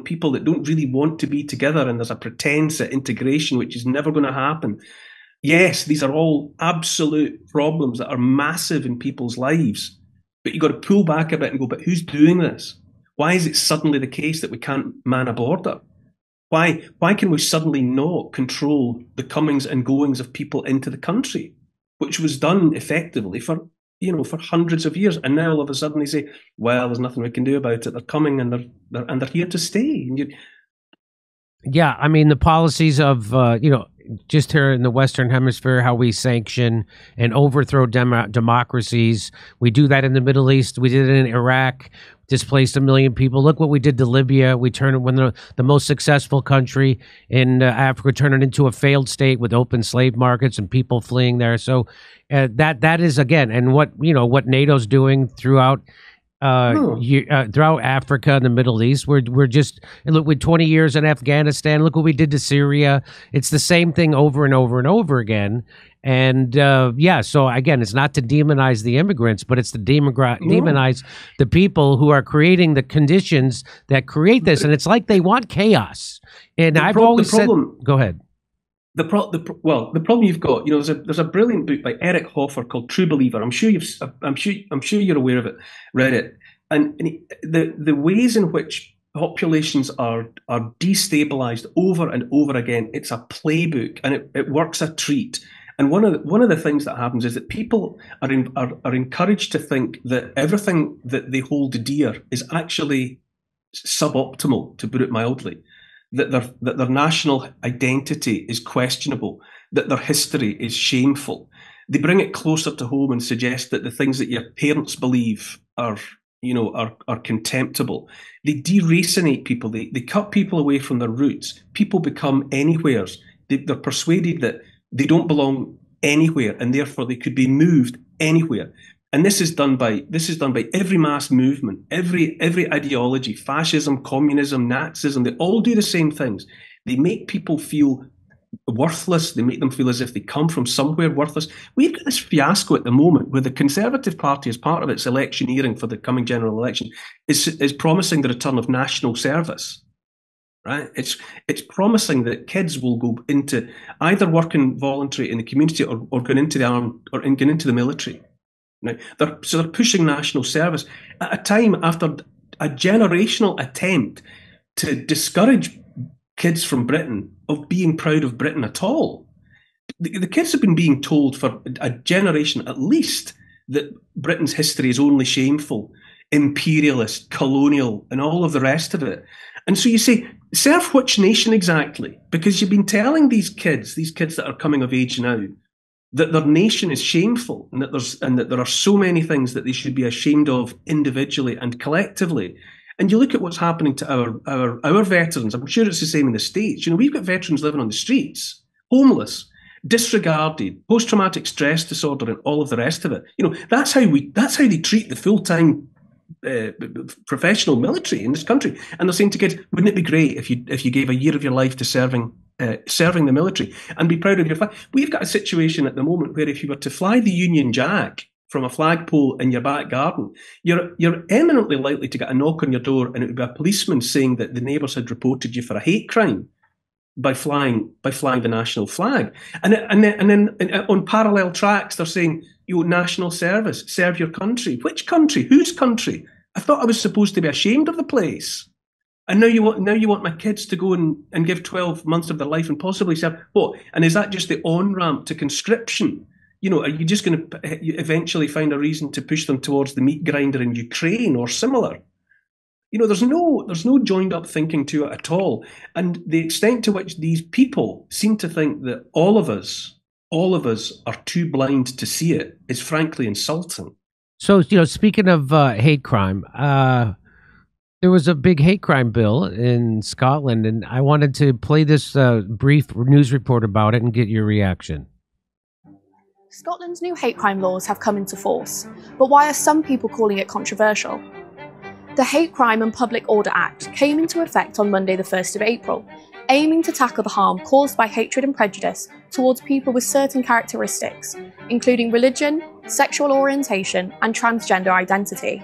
B: people that don't really want to be together, and there's a pretense at integration which is never going to happen. Yes, these are all absolute problems that are massive in people's lives, but you've got to pull back a bit and go, but who's doing this? Why is it suddenly the case that we can't man a border? Why can we suddenly not control the comings and goings of people into the country, which was done effectively for hundreds of years, and now all of a sudden they say, well, there's nothing we can do about it. They're coming and they're here to stay.
A: Yeah, I mean, the policies of just here in the Western Hemisphere, how we sanction and overthrow democracies. We do that in the Middle East. We did it in Iraq, displaced 1 million people. Look what we did to Libya. We turned it, when the most successful country in Africa, turned it into a failed state with open slave markets and people fleeing there. So that is, again, and what NATO's doing throughout throughout Africa and the Middle East. We're just, and look, with 20 years in Afghanistan, look what we did to Syria. It's the same thing over and over and over again. And so again, it's not to demonize the immigrants, but it's to demonize the people who are creating the conditions that create this. And it's like they want chaos. And I've always said, go ahead.
B: The problem you've got, there's a brilliant book by Eric Hoffer called True Believer. I'm sure you're aware of it, read it, and the ways in which populations are destabilized over and over again. It's a playbook, and it works a treat. And one of the things that happens is that people are encouraged to think that everything that they hold dear is actually suboptimal, to put it mildly. That their national identity is questionable, that their history is shameful. They bring it closer to home and suggest that the things that your parents believe are contemptible. They deracinate people. They cut people away from their roots. People become anywheres. They're persuaded that they don't belong anywhere, and therefore they could be moved anywhere. And this is done by every mass movement, every ideology, fascism, communism, Nazism. They all do the same things. They make people feel worthless. They make them feel as if they come from somewhere worthless. We've got this fiasco at the moment where the Conservative Party, as part of its electioneering for the coming general election, is promising the return of national service. Right? It's promising that kids will go into either working voluntary in the community or going into the army or going into the military. Now, they're pushing national service at a time after a generational attempt to discourage kids from Britain of being proud of Britain at all. The kids have been being told for a generation at least that Britain's history is only shameful, imperialist, colonial, and all of the rest of it. And so you say, serve which nation exactly? Because you've been telling these kids that are coming of age now, that their nation is shameful, and that there are so many things that they should be ashamed of individually and collectively. And you look at what's happening to our veterans. I'm sure it's the same in the States. We've got veterans living on the streets, homeless, disregarded, post-traumatic stress disorder, and all of the rest of it. That's how they treat the full-time professional military in this country. And they're saying to kids, wouldn't it be great if you gave a year of your life to serving the military and be proud of your flag? We've got a situation at the moment where if you were to fly the Union Jack from a flagpole in your back garden, you're eminently likely to get a knock on your door, and it would be a policeman saying that the neighbours had reported you for a hate crime by flying the national flag. And then on parallel tracks, they're saying, national service, serve your country. Which country? Whose country? I thought I was supposed to be ashamed of the place. And now you want my kids to go and give 12 months of their life and possibly serve what? And is that just the on-ramp to conscription? You know, are you just going to eventually find a reason to push them towards the meat grinder in Ukraine or similar? You know, there's no joined up thinking to it at all. And the extent to which these people seem to think that all of us are too blind to see it is frankly insulting.
A: So, you know, speaking of hate crime, there was a big hate crime bill in Scotland, and I wanted to play this brief news report about it and get your reaction.
E: Scotland's new hate crime laws have come into force, but why are some people calling it controversial? The Hate Crime and Public Order Act came into effect on Monday the 1st of April, aiming to tackle the harm caused by hatred and prejudice towards people with certain characteristics, including religion, sexual orientation, and transgender identity.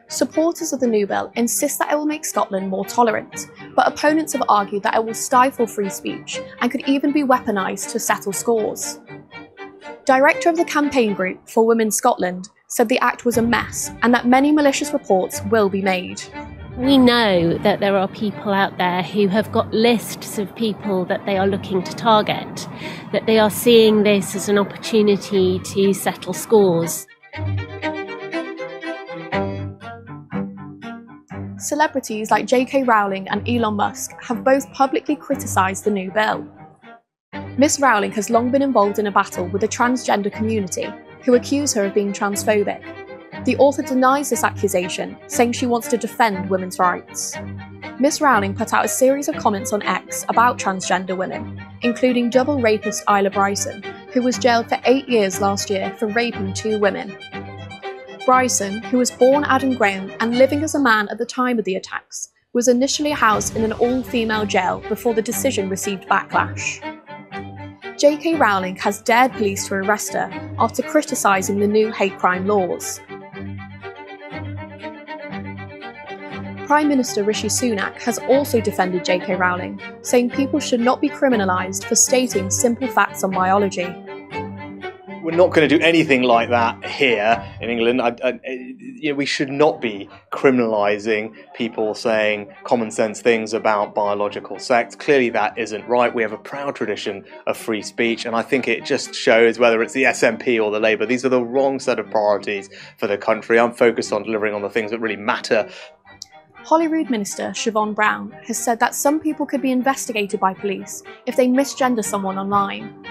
E: Supporters of the new bill insist that it will make Scotland more tolerant, but opponents have argued that it will stifle free speech and could even be weaponised to settle scores. Director of the campaign group for Women Scotland said the act was a mess and that many malicious reports will be made.
F: We know that there are people out there who have got lists of people that they are looking to target, that they are seeing this as an opportunity to settle scores.
E: Celebrities like J.K. Rowling and Elon Musk have both publicly criticised the new bill. Miss Rowling has long been involved in a battle with the transgender community, who accuse her of being transphobic. The author denies this accusation, saying she wants to defend women's rights. Miss Rowling put out a series of comments on X about transgender women, including double rapist Isla Bryson, who was jailed for 8 years last year for raping 2 women. Bryson, who was born Adam Graham and living as a man at the time of the attacks, was initially housed in an all-female jail before the decision received backlash. J.K. Rowling has dared police to arrest her after criticising the new hate crime laws. Prime Minister Rishi Sunak has also defended J.K. Rowling, saying people should not be criminalised for stating simple facts on biology.
G: We're not going to do anything like that here in England. We should not be criminalising people saying common sense things about biological sex. Clearly that isn't right. We have a proud tradition of free speech, and I think it just shows, whether it's the SNP or the Labour, these are the wrong set of priorities for the country. I'm focused on delivering on the things that really matter.
E: Holyrood Minister Siobhan Brown has said that some people could be investigated by police if they misgender someone online.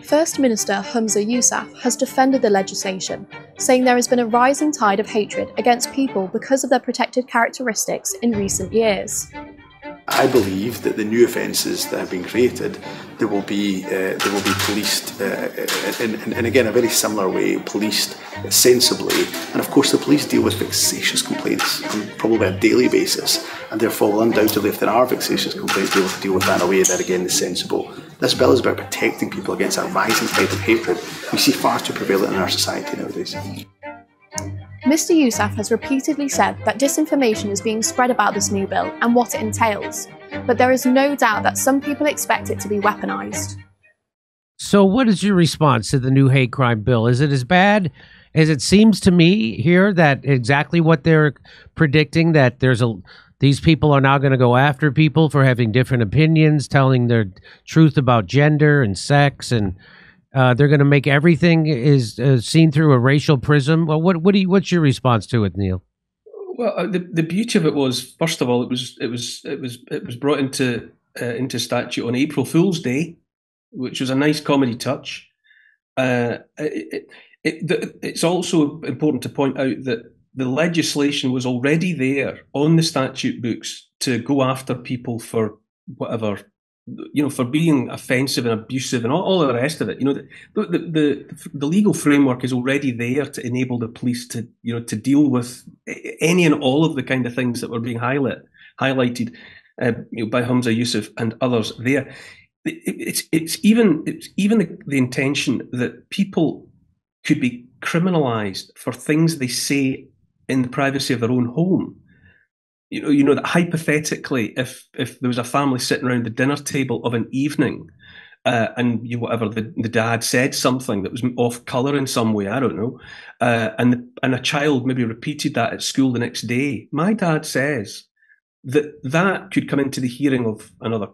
E: First Minister Humza Yousaf has defended the legislation, saying there has been a rising tide of hatred against people because of their protected characteristics in recent years.
H: I believe that the new offences that have been created, they will be policed in again a very similar way, policed sensibly. And of course, the police deal with vexatious complaints on probably a daily basis, and therefore will undoubtedly, if there are vexatious complaints, be able to deal with that in a way that again is sensible. This bill is about protecting people against a rising tide of hatred we see far too prevalent in our society nowadays.
E: Mr. Yousaf has repeatedly said that disinformation is being spread about this new bill and what it entails, but there is no doubt that some people expect it to be weaponised.
A: So what is your response to the new hate crime bill? Is it as bad as it seems to me here, that exactly what they're predicting, that these people are now going to go after people for having different opinions, telling their truth about gender and sex, and they're going to make everything is seen through a racial prism? Well, what's your response to it, Neil?
B: Well, the beauty of it was, first of all, it was brought into statute on April Fool's Day, which was a nice comedy touch. It's also important to point out that the legislation was already there on the statute books to go after people for whatever, for being offensive and abusive and all the rest of it. The legal framework is already there to enable the police to deal with any and all of the kind of things that were being highlighted by Humza Yousaf and others there. It's even the intention that people could be criminalised for things they say in the privacy of their own home. That hypothetically, if there was a family sitting around the dinner table of an evening, and the dad said something that was off colour in some way, I don't know, and a child maybe repeated that at school the next day, my dad says that could come into the hearing of another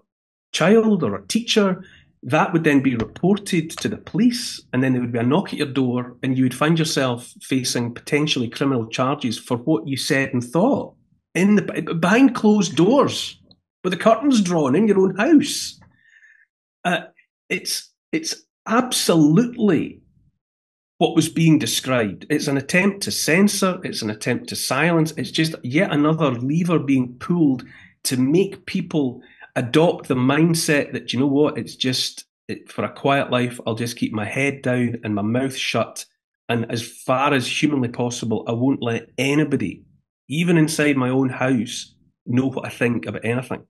B: child or a teacher that would then be reported to the police, and then there would be a knock at your door, and you would find yourself facing potentially criminal charges for what you said and thought behind closed doors, with the curtains drawn in your own house. It's absolutely what was being described. It's an attempt to censor. It's an attempt to silence. It's just yet another lever being pulled to make people adopt the mindset that, you know what, it's just, for a quiet life, I'll just keep my head down and my mouth shut. And as far as humanly possible, I won't let anybody, even inside my own house, know what I think about anything.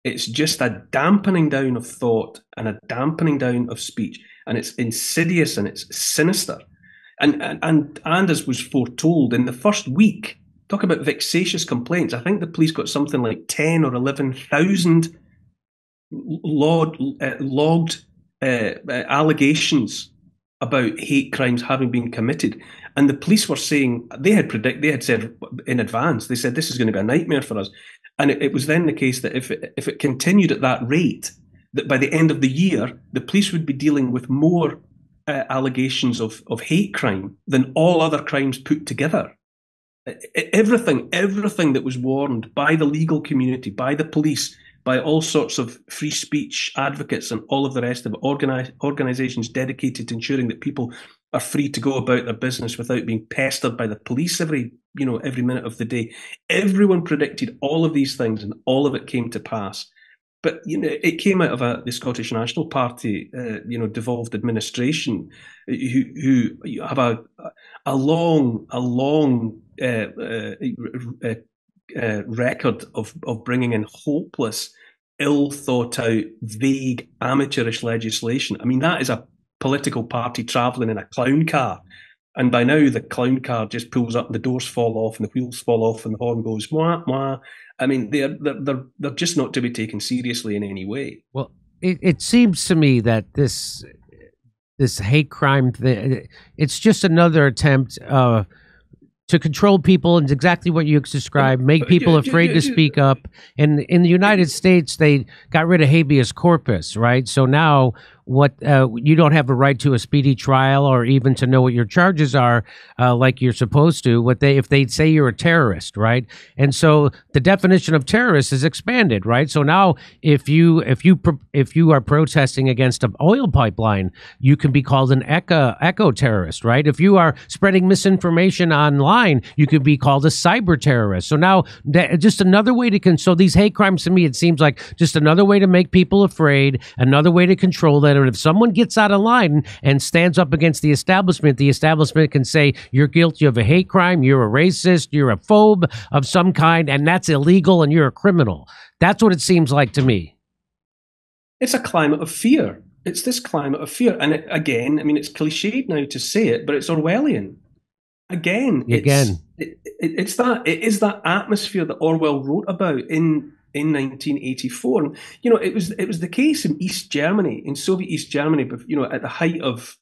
B: It's just a dampening down of thought and a dampening down of speech. And it's insidious and it's sinister. And as was foretold in the first week, talk about vexatious complaints. I think the police got something like 10 or 11,000 logged allegations about hate crimes having been committed. And the police were saying, they had said in advance, they said, this is going to be a nightmare for us. And it was then the case that if it continued at that rate, that by the end of the year, the police would be dealing with more allegations of hate crime than all other crimes put together. Everything that was warned by the legal community, by the police, by all sorts of free speech advocates and all of the rest of it, organisations dedicated to ensuring that people are free to go about their business without being pestered by the police every minute of the day. Everyone predicted all of these things, and all of it came to pass. But it came out of the Scottish National Party, devolved administration, who have a long record of bringing in hopeless, ill thought out, vague, amateurish legislation. I mean, that is a political party travelling in a clown car. And by now, the clown car just pulls up, and the doors fall off, and the wheels fall off, and the horn goes wah wah. I mean, they're just not to be taken seriously in any way.
A: Well, it seems to me that this hate crime thing, it's just another attempt to control people, and exactly what you described, make people afraid to speak up. And in the United States, they got rid of habeas corpus, right? So now you don't have a right to a speedy trial or even to know what your charges are, like you're supposed to. If they say you're a terrorist, right? And so the definition of terrorist is expanded, right? So now if you are protesting against an oil pipeline, you can be called an eco terrorist, right? If you are spreading misinformation online, you could be called a cyber terrorist. So now just another way so these hate crimes, to me, it seems like just another way to make people afraid, another way to control that. And if someone gets out of line and stands up against the establishment can say, you're guilty of a hate crime, you're a racist, you're a phobe of some kind, and that's illegal, and you're a criminal. That's what it seems like to me.
B: It's a climate of fear. It's this climate of fear. And it's cliched now to say it, but it's Orwellian. It is that atmosphere that Orwell wrote about in 1984. And, it was the case in East Germany, in Soviet East Germany, at the height of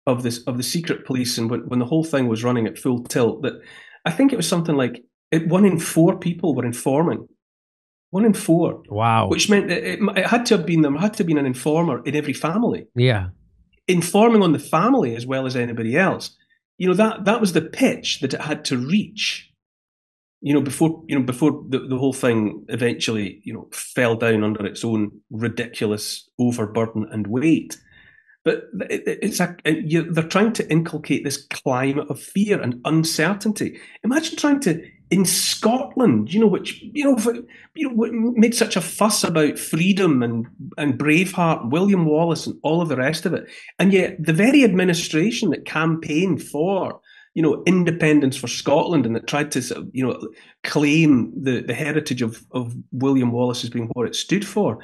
B: the secret police, and when the whole thing was running at full tilt, that I think it was something like 1 in 4 people were informing. 1 in 4.
A: Wow.
B: Which meant that there had to have been an informer in every family.
A: Yeah.
B: Informing on the family as well as anybody else. That was the pitch that it had to reach. Before the whole thing eventually, fell down under its own ridiculous overburden and weight. But they're trying to inculcate this climate of fear and uncertainty. Imagine trying to, in Scotland, which made such a fuss about freedom and Braveheart, William Wallace, and all of the rest of it, and yet the very administration that campaigned for independence for Scotland, and that tried to claim the heritage of William Wallace as being what it stood for,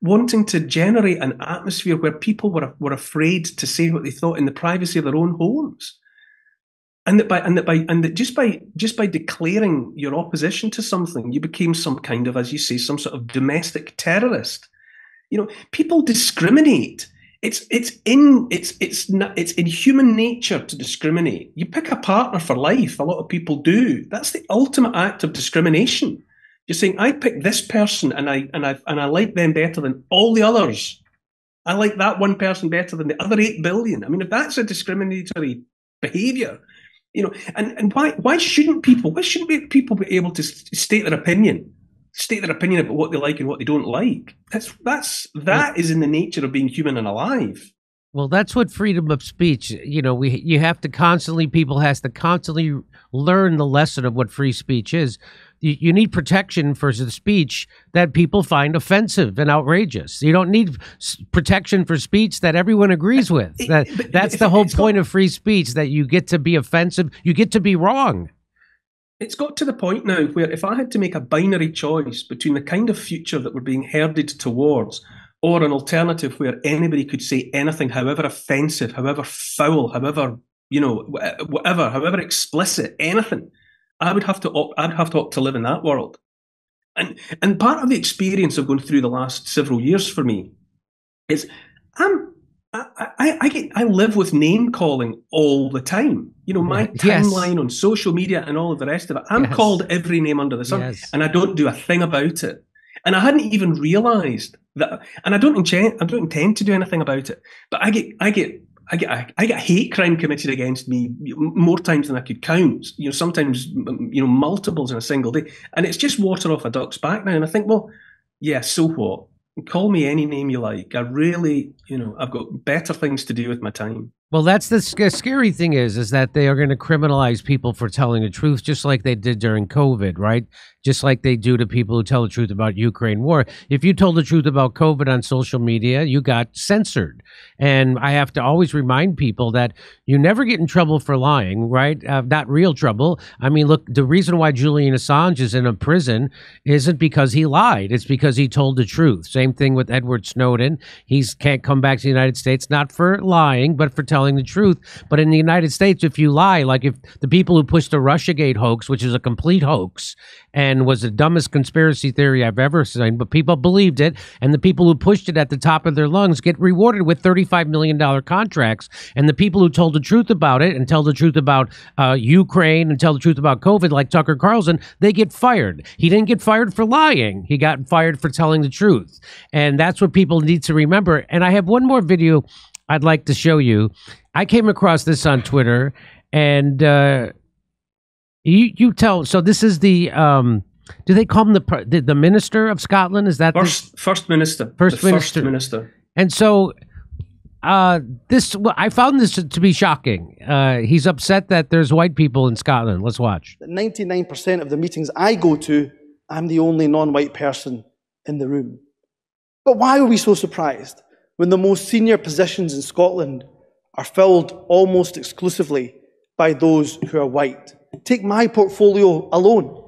B: wanting to generate an atmosphere where people were afraid to say what they thought in the privacy of their own homes, and that just by declaring your opposition to something, you became some kind of, as you say, some sort of domestic terrorist. People discriminate. It's in human nature to discriminate. You pick a partner for life. A lot of people do. That's the ultimate act of discrimination. You're saying, I pick this person and I like them better than all the others. I like that one person better than the other 8 billion. I mean, if that's a discriminatory behaviour, you know, and why shouldn't people be able to state their opinion about what they like and what they don't like? That is in the nature of being human and alive.
A: Well, that's what freedom of speech, you know, people has to constantly learn the lesson of what free speech is. You need protection for the speech that people find offensive and outrageous. You don't need protection for speech that everyone agrees with. That's the whole point of free speech, that you get to be offensive, you get to be wrong.
B: It's got to the point now where if I had to make a binary choice between the kind of future that we're being herded towards or an alternative where anybody could say anything, however offensive, however foul, however, you know, whatever, however explicit, anything, I would have to opt to live in that world. And part of the experience of going through the last several years for me is I live with name calling all the time. You know, my timeline on social media and all of the rest of it, I'm called every name under the sun, and I don't do a thing about it. And I hadn't even realised that, and I don't intend to do anything about it. But I get hate crime committed against me more times than I could count. You know, sometimes, you know, multiples in a single day, and it's just water off a duck's back now. And I think, well, yeah, so what? Call me any name you like. I really, you know, I've got better things to do with my time.
A: Well, that's the scary thing is that they are going to criminalize people for telling the truth, just like they did during COVID, right? Just like they do to people who tell the truth about Ukraine war. If you told the truth about COVID on social media, you got censored. And I have to always remind people that you never get in trouble for lying, right? Not real trouble. I mean, look, the reason why Julian Assange is in a prison isn't because he lied. It's because he told the truth. Same thing with Edward Snowden. He can't come back to the United States, not for lying, but for telling the truth. But in the United States, if you lie, like if the people who pushed the Russiagate hoax, which is a complete hoax and was the dumbest conspiracy theory I've ever seen, but people believed it, and the people who pushed it at the top of their lungs get rewarded with $35 million contracts, and the people who told the truth about it and tell the truth about Ukraine and tell the truth about COVID, like Tucker Carlson, they get fired. He didn't get fired for lying. He got fired for telling the truth. And that's what people need to remember. And I have one more video I'd like to show you. I came across this on Twitter, and you tell. So this is the do they call him the minister of Scotland? Is that
B: first minister?
A: First minister. And so I found this to be shocking. He's upset that there's white people in Scotland. Let's watch.
I: 99% of the meetings I go to, I'm the only non-white person in the room. But why are we so surprised when the most senior positions in Scotland are filled almost exclusively by those who are white? Take my portfolio alone.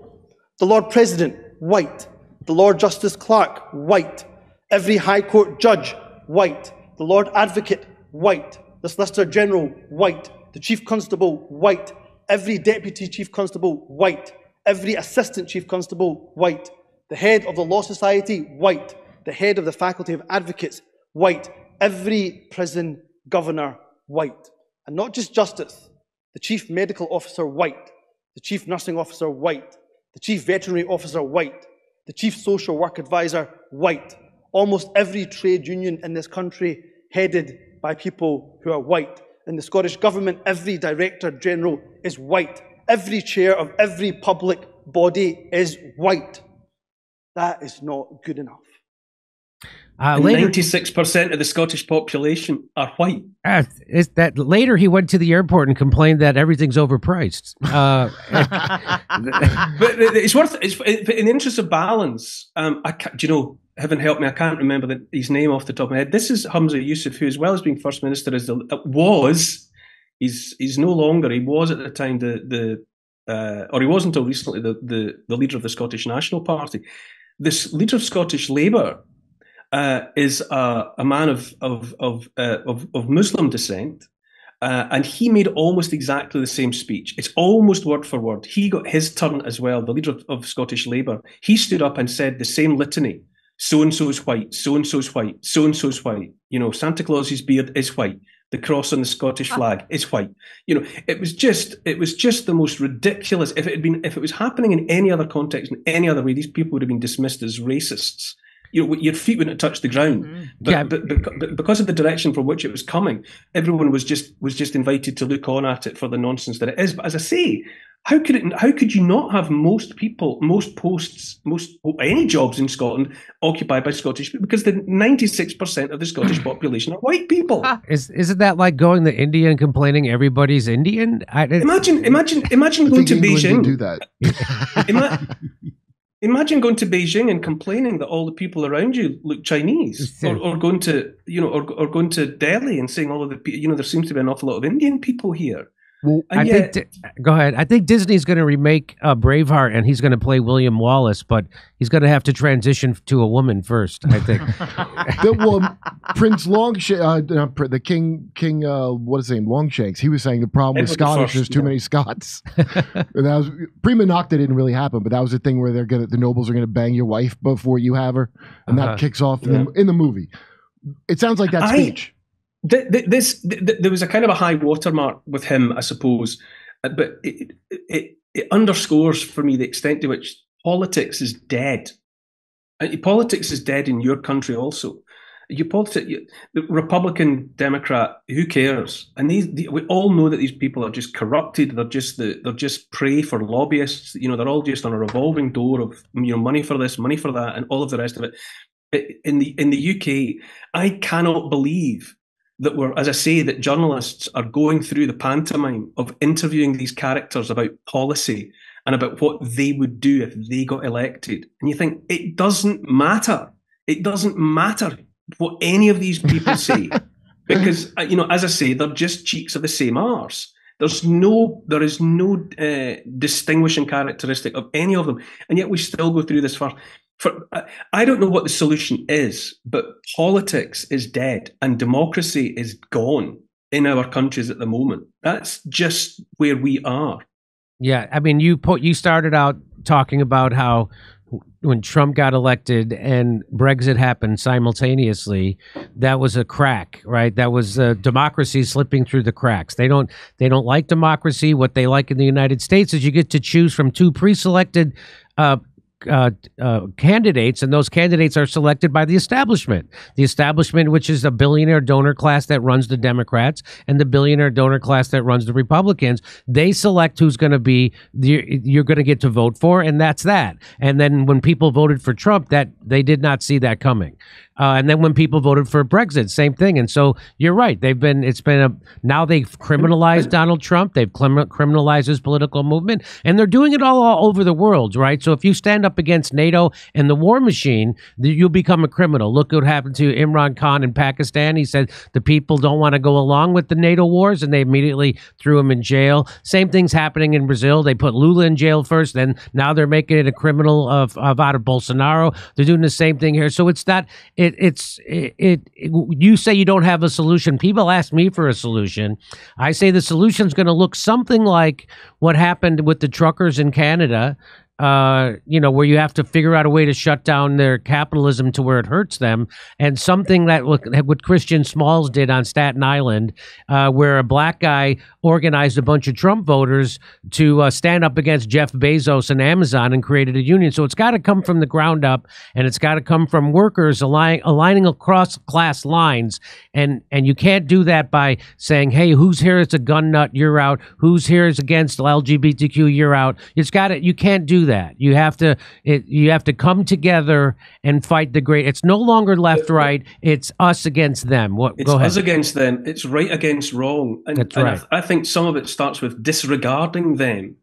I: The Lord President, white. The Lord Justice Clerk, white. Every High Court judge, white. The Lord Advocate, white. The Solicitor General, white. The Chief Constable, white. Every Deputy Chief Constable, white. Every Assistant Chief Constable, white. The Head of the Law Society, white. The Head of the Faculty of Advocates, white. Every prison governor, white. And not just justice. The Chief Medical Officer, white. The Chief Nursing Officer, white. The Chief Veterinary Officer, white. The Chief Social Work Advisor, white. Almost every trade union in this country headed by people who are white. In the Scottish Government, every Director General is white. Every chair of every public body is white. That is not good enough.
B: 96% of the Scottish population are white.
A: Later he went to the airport and complained that everything's overpriced. But
B: in the interest of balance, heaven help me, I can't remember his name off the top of my head. This is Humza Yousaf, who, as well as being First Minister, he's no longer. He was at the time or he was until recently the leader of the Scottish National Party. This leader of Scottish Labour is a man of Muslim descent, and he made almost exactly the same speech. It's almost word for word. He got his turn as well. The leader of Scottish Labour, he stood up and said the same litany. So and so's white. So and so's white. So and so's white. You know, Santa Claus's beard is white. The cross on the Scottish flag is white. You know, it was just the most ridiculous. If it was happening in any other context, in any other way, these people would have been dismissed as racists. your feet wouldn't touch the ground. But because of the direction from which it was coming, everyone was just invited to look on at it for the nonsense that it is. But as I say, how could you not have most posts, any jobs in Scotland occupied by Scottish people? Because the 96% of the Scottish population are white people.
A: Isn't that like going to India and complaining everybody's Indian?
B: Imagine going to Beijing.
C: Do that.
B: Imagine going to Beijing and complaining that all the people around you look Chinese, or going to or going to Delhi and saying all of the there seems to be an awful lot of Indian people here.
A: Well, go ahead. I think Disney's going to remake Braveheart, and he's going to play William Wallace, but he's going to have to transition to a woman first, I think.
C: Prince the King, what is his name, Longshanks, he was saying the problem with Scottish, there's too many Scots. And that was Prima Nocta didn't really happen, but that was the thing where the nobles are going to bang your wife before you have her, and that kicks off in the movie. It sounds like that speech.
B: There was a kind of a high watermark with him, I suppose, but it underscores for me the extent to which politics is dead. Politics is dead in your country also. The Republican, Democrat, who cares? And we all know that these people are just corrupted. They're just prey for lobbyists. They're all just on a revolving door of money for this, money for that, and all of the rest of it. In the UK, I cannot believe that that journalists are going through the pantomime of interviewing these characters about policy and about what they would do if they got elected. And you think, it doesn't matter. It doesn't matter what any of these people say. Because, as I say, they're just cheeks of the same arse. There is no distinguishing characteristic of any of them. And yet we still go through this I don't know what the solution is, but politics is dead and democracy is gone in our countries at the moment. That's just where we are.
A: Yeah, I mean, you started out talking about how when Trump got elected and Brexit happened simultaneously, that was a crack, right? That was democracy slipping through the cracks. They don't like democracy. What they like in the United States is you get to choose from two pre-selected candidates, and those candidates are selected by the establishment, which is the billionaire donor class that runs the Democrats and the billionaire donor class that runs the Republicans. They select who's going to be you're going to get to vote for, and that's that. And then when people voted for Trump, that they did not see that coming. And then when people voted for Brexit, same thing. And so you're right. Now they've criminalized Donald Trump. They've criminalized his political movement, and they're doing it all over the world, right? So if you stand up against NATO and the war machine, you'll become a criminal. Look what happened to Imran Khan in Pakistan. He said the people don't want to go along with the NATO wars, and they immediately threw him in jail. Same thing's happening in Brazil. They put Lula in jail first, then now they're making it a criminal out of Bolsonaro. They're doing the same thing here. So it's not. You say you don't have a solution. People ask me for a solution. I say the solution is going to look something like what happened with the truckers in Canada, where you have to figure out a way to shut down their capitalism to where it hurts them, and something that what Christian Smalls did on Staten Island, where a black guy organized a bunch of Trump voters to stand up against Jeff Bezos and Amazon and created a union. So it's got to come from the ground up, and it's got to come from workers aligning across class lines, and you can't do that by saying, hey, who's here is a gun nut, you're out. Who's here is against LGBTQ, you're out. You can't do that. You have to come together and fight the great. It's no longer left, right. It's us against them.
B: It's us against them. It's right against wrong. And,
A: That's right.
B: I think some of it starts with disregarding them.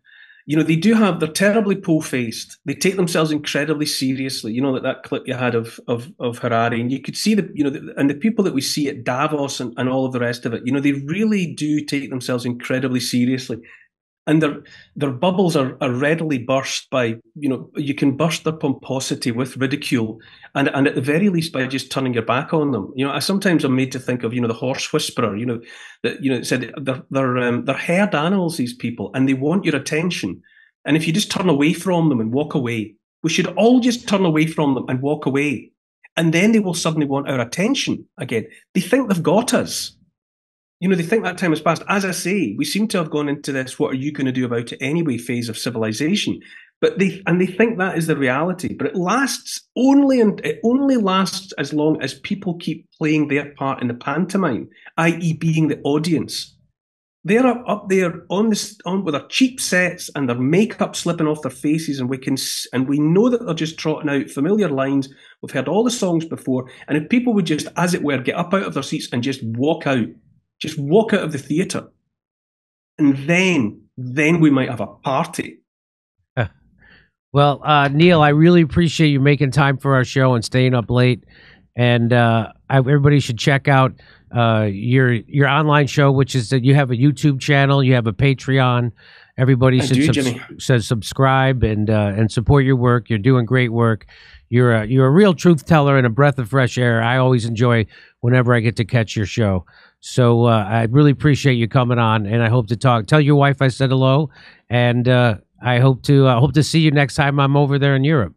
B: They're terribly po-faced. They take themselves incredibly seriously. Like that clip you had of Harari, and you could see and the people that we see at Davos and all of the rest of it. They really do take themselves incredibly seriously. And their bubbles are readily burst by, you can burst their pomposity with ridicule, and at the very least by just turning your back on them. I sometimes am made to think of, the horse whisperer, that said they're herd animals, these people, and they want your attention. And if you just turn away from them and walk away, we should all just turn away from them and walk away, and then they will suddenly want our attention again. They think they've got us. They think that time has passed. As I say, we seem to have gone into this, what are you going to do about it anyway, phase of civilization. But they think that is the reality. But it only lasts as long as people keep playing their part in the pantomime, i.e., being the audience. They're up there on with their cheap sets and their makeup slipping off their faces, and we know that they're just trotting out familiar lines. We've heard all the songs before, and if people would just, as it were, get up out of their seats and just walk out of the theatre, and then we might have a party.
A: Well, Neil, I really appreciate you making time for our show and staying up late. And everybody should check out your online show, which is that you have a YouTube channel, you have a Patreon. Everybody should subscribe and support your work. You're doing great work. You're a real truth teller and a breath of fresh air. I always enjoy whenever I get to catch your show. So I really appreciate you coming on, and I hope to talk. Tell your wife I said hello, and I hope to see you next time I'm over there in Europe.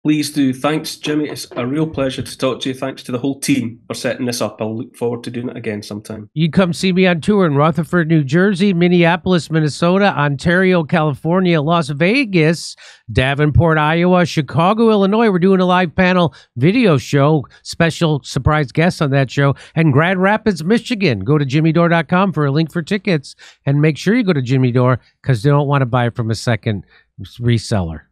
B: Please do. Thanks, Jimmy. It's a real pleasure to talk to you. Thanks to the whole team for setting this up. I'll look forward to doing it again sometime.
A: You come see me on tour in Rutherford, New Jersey, Minneapolis, Minnesota, Ontario, California, Las Vegas, Davenport, Iowa, Chicago, Illinois. We're doing a live panel video show, special surprise guests on that show, and Grand Rapids, Michigan. Go to jimmydore.com for a link for tickets, and make sure you go to Jimmy Dore because they don't want to buy it from a second reseller.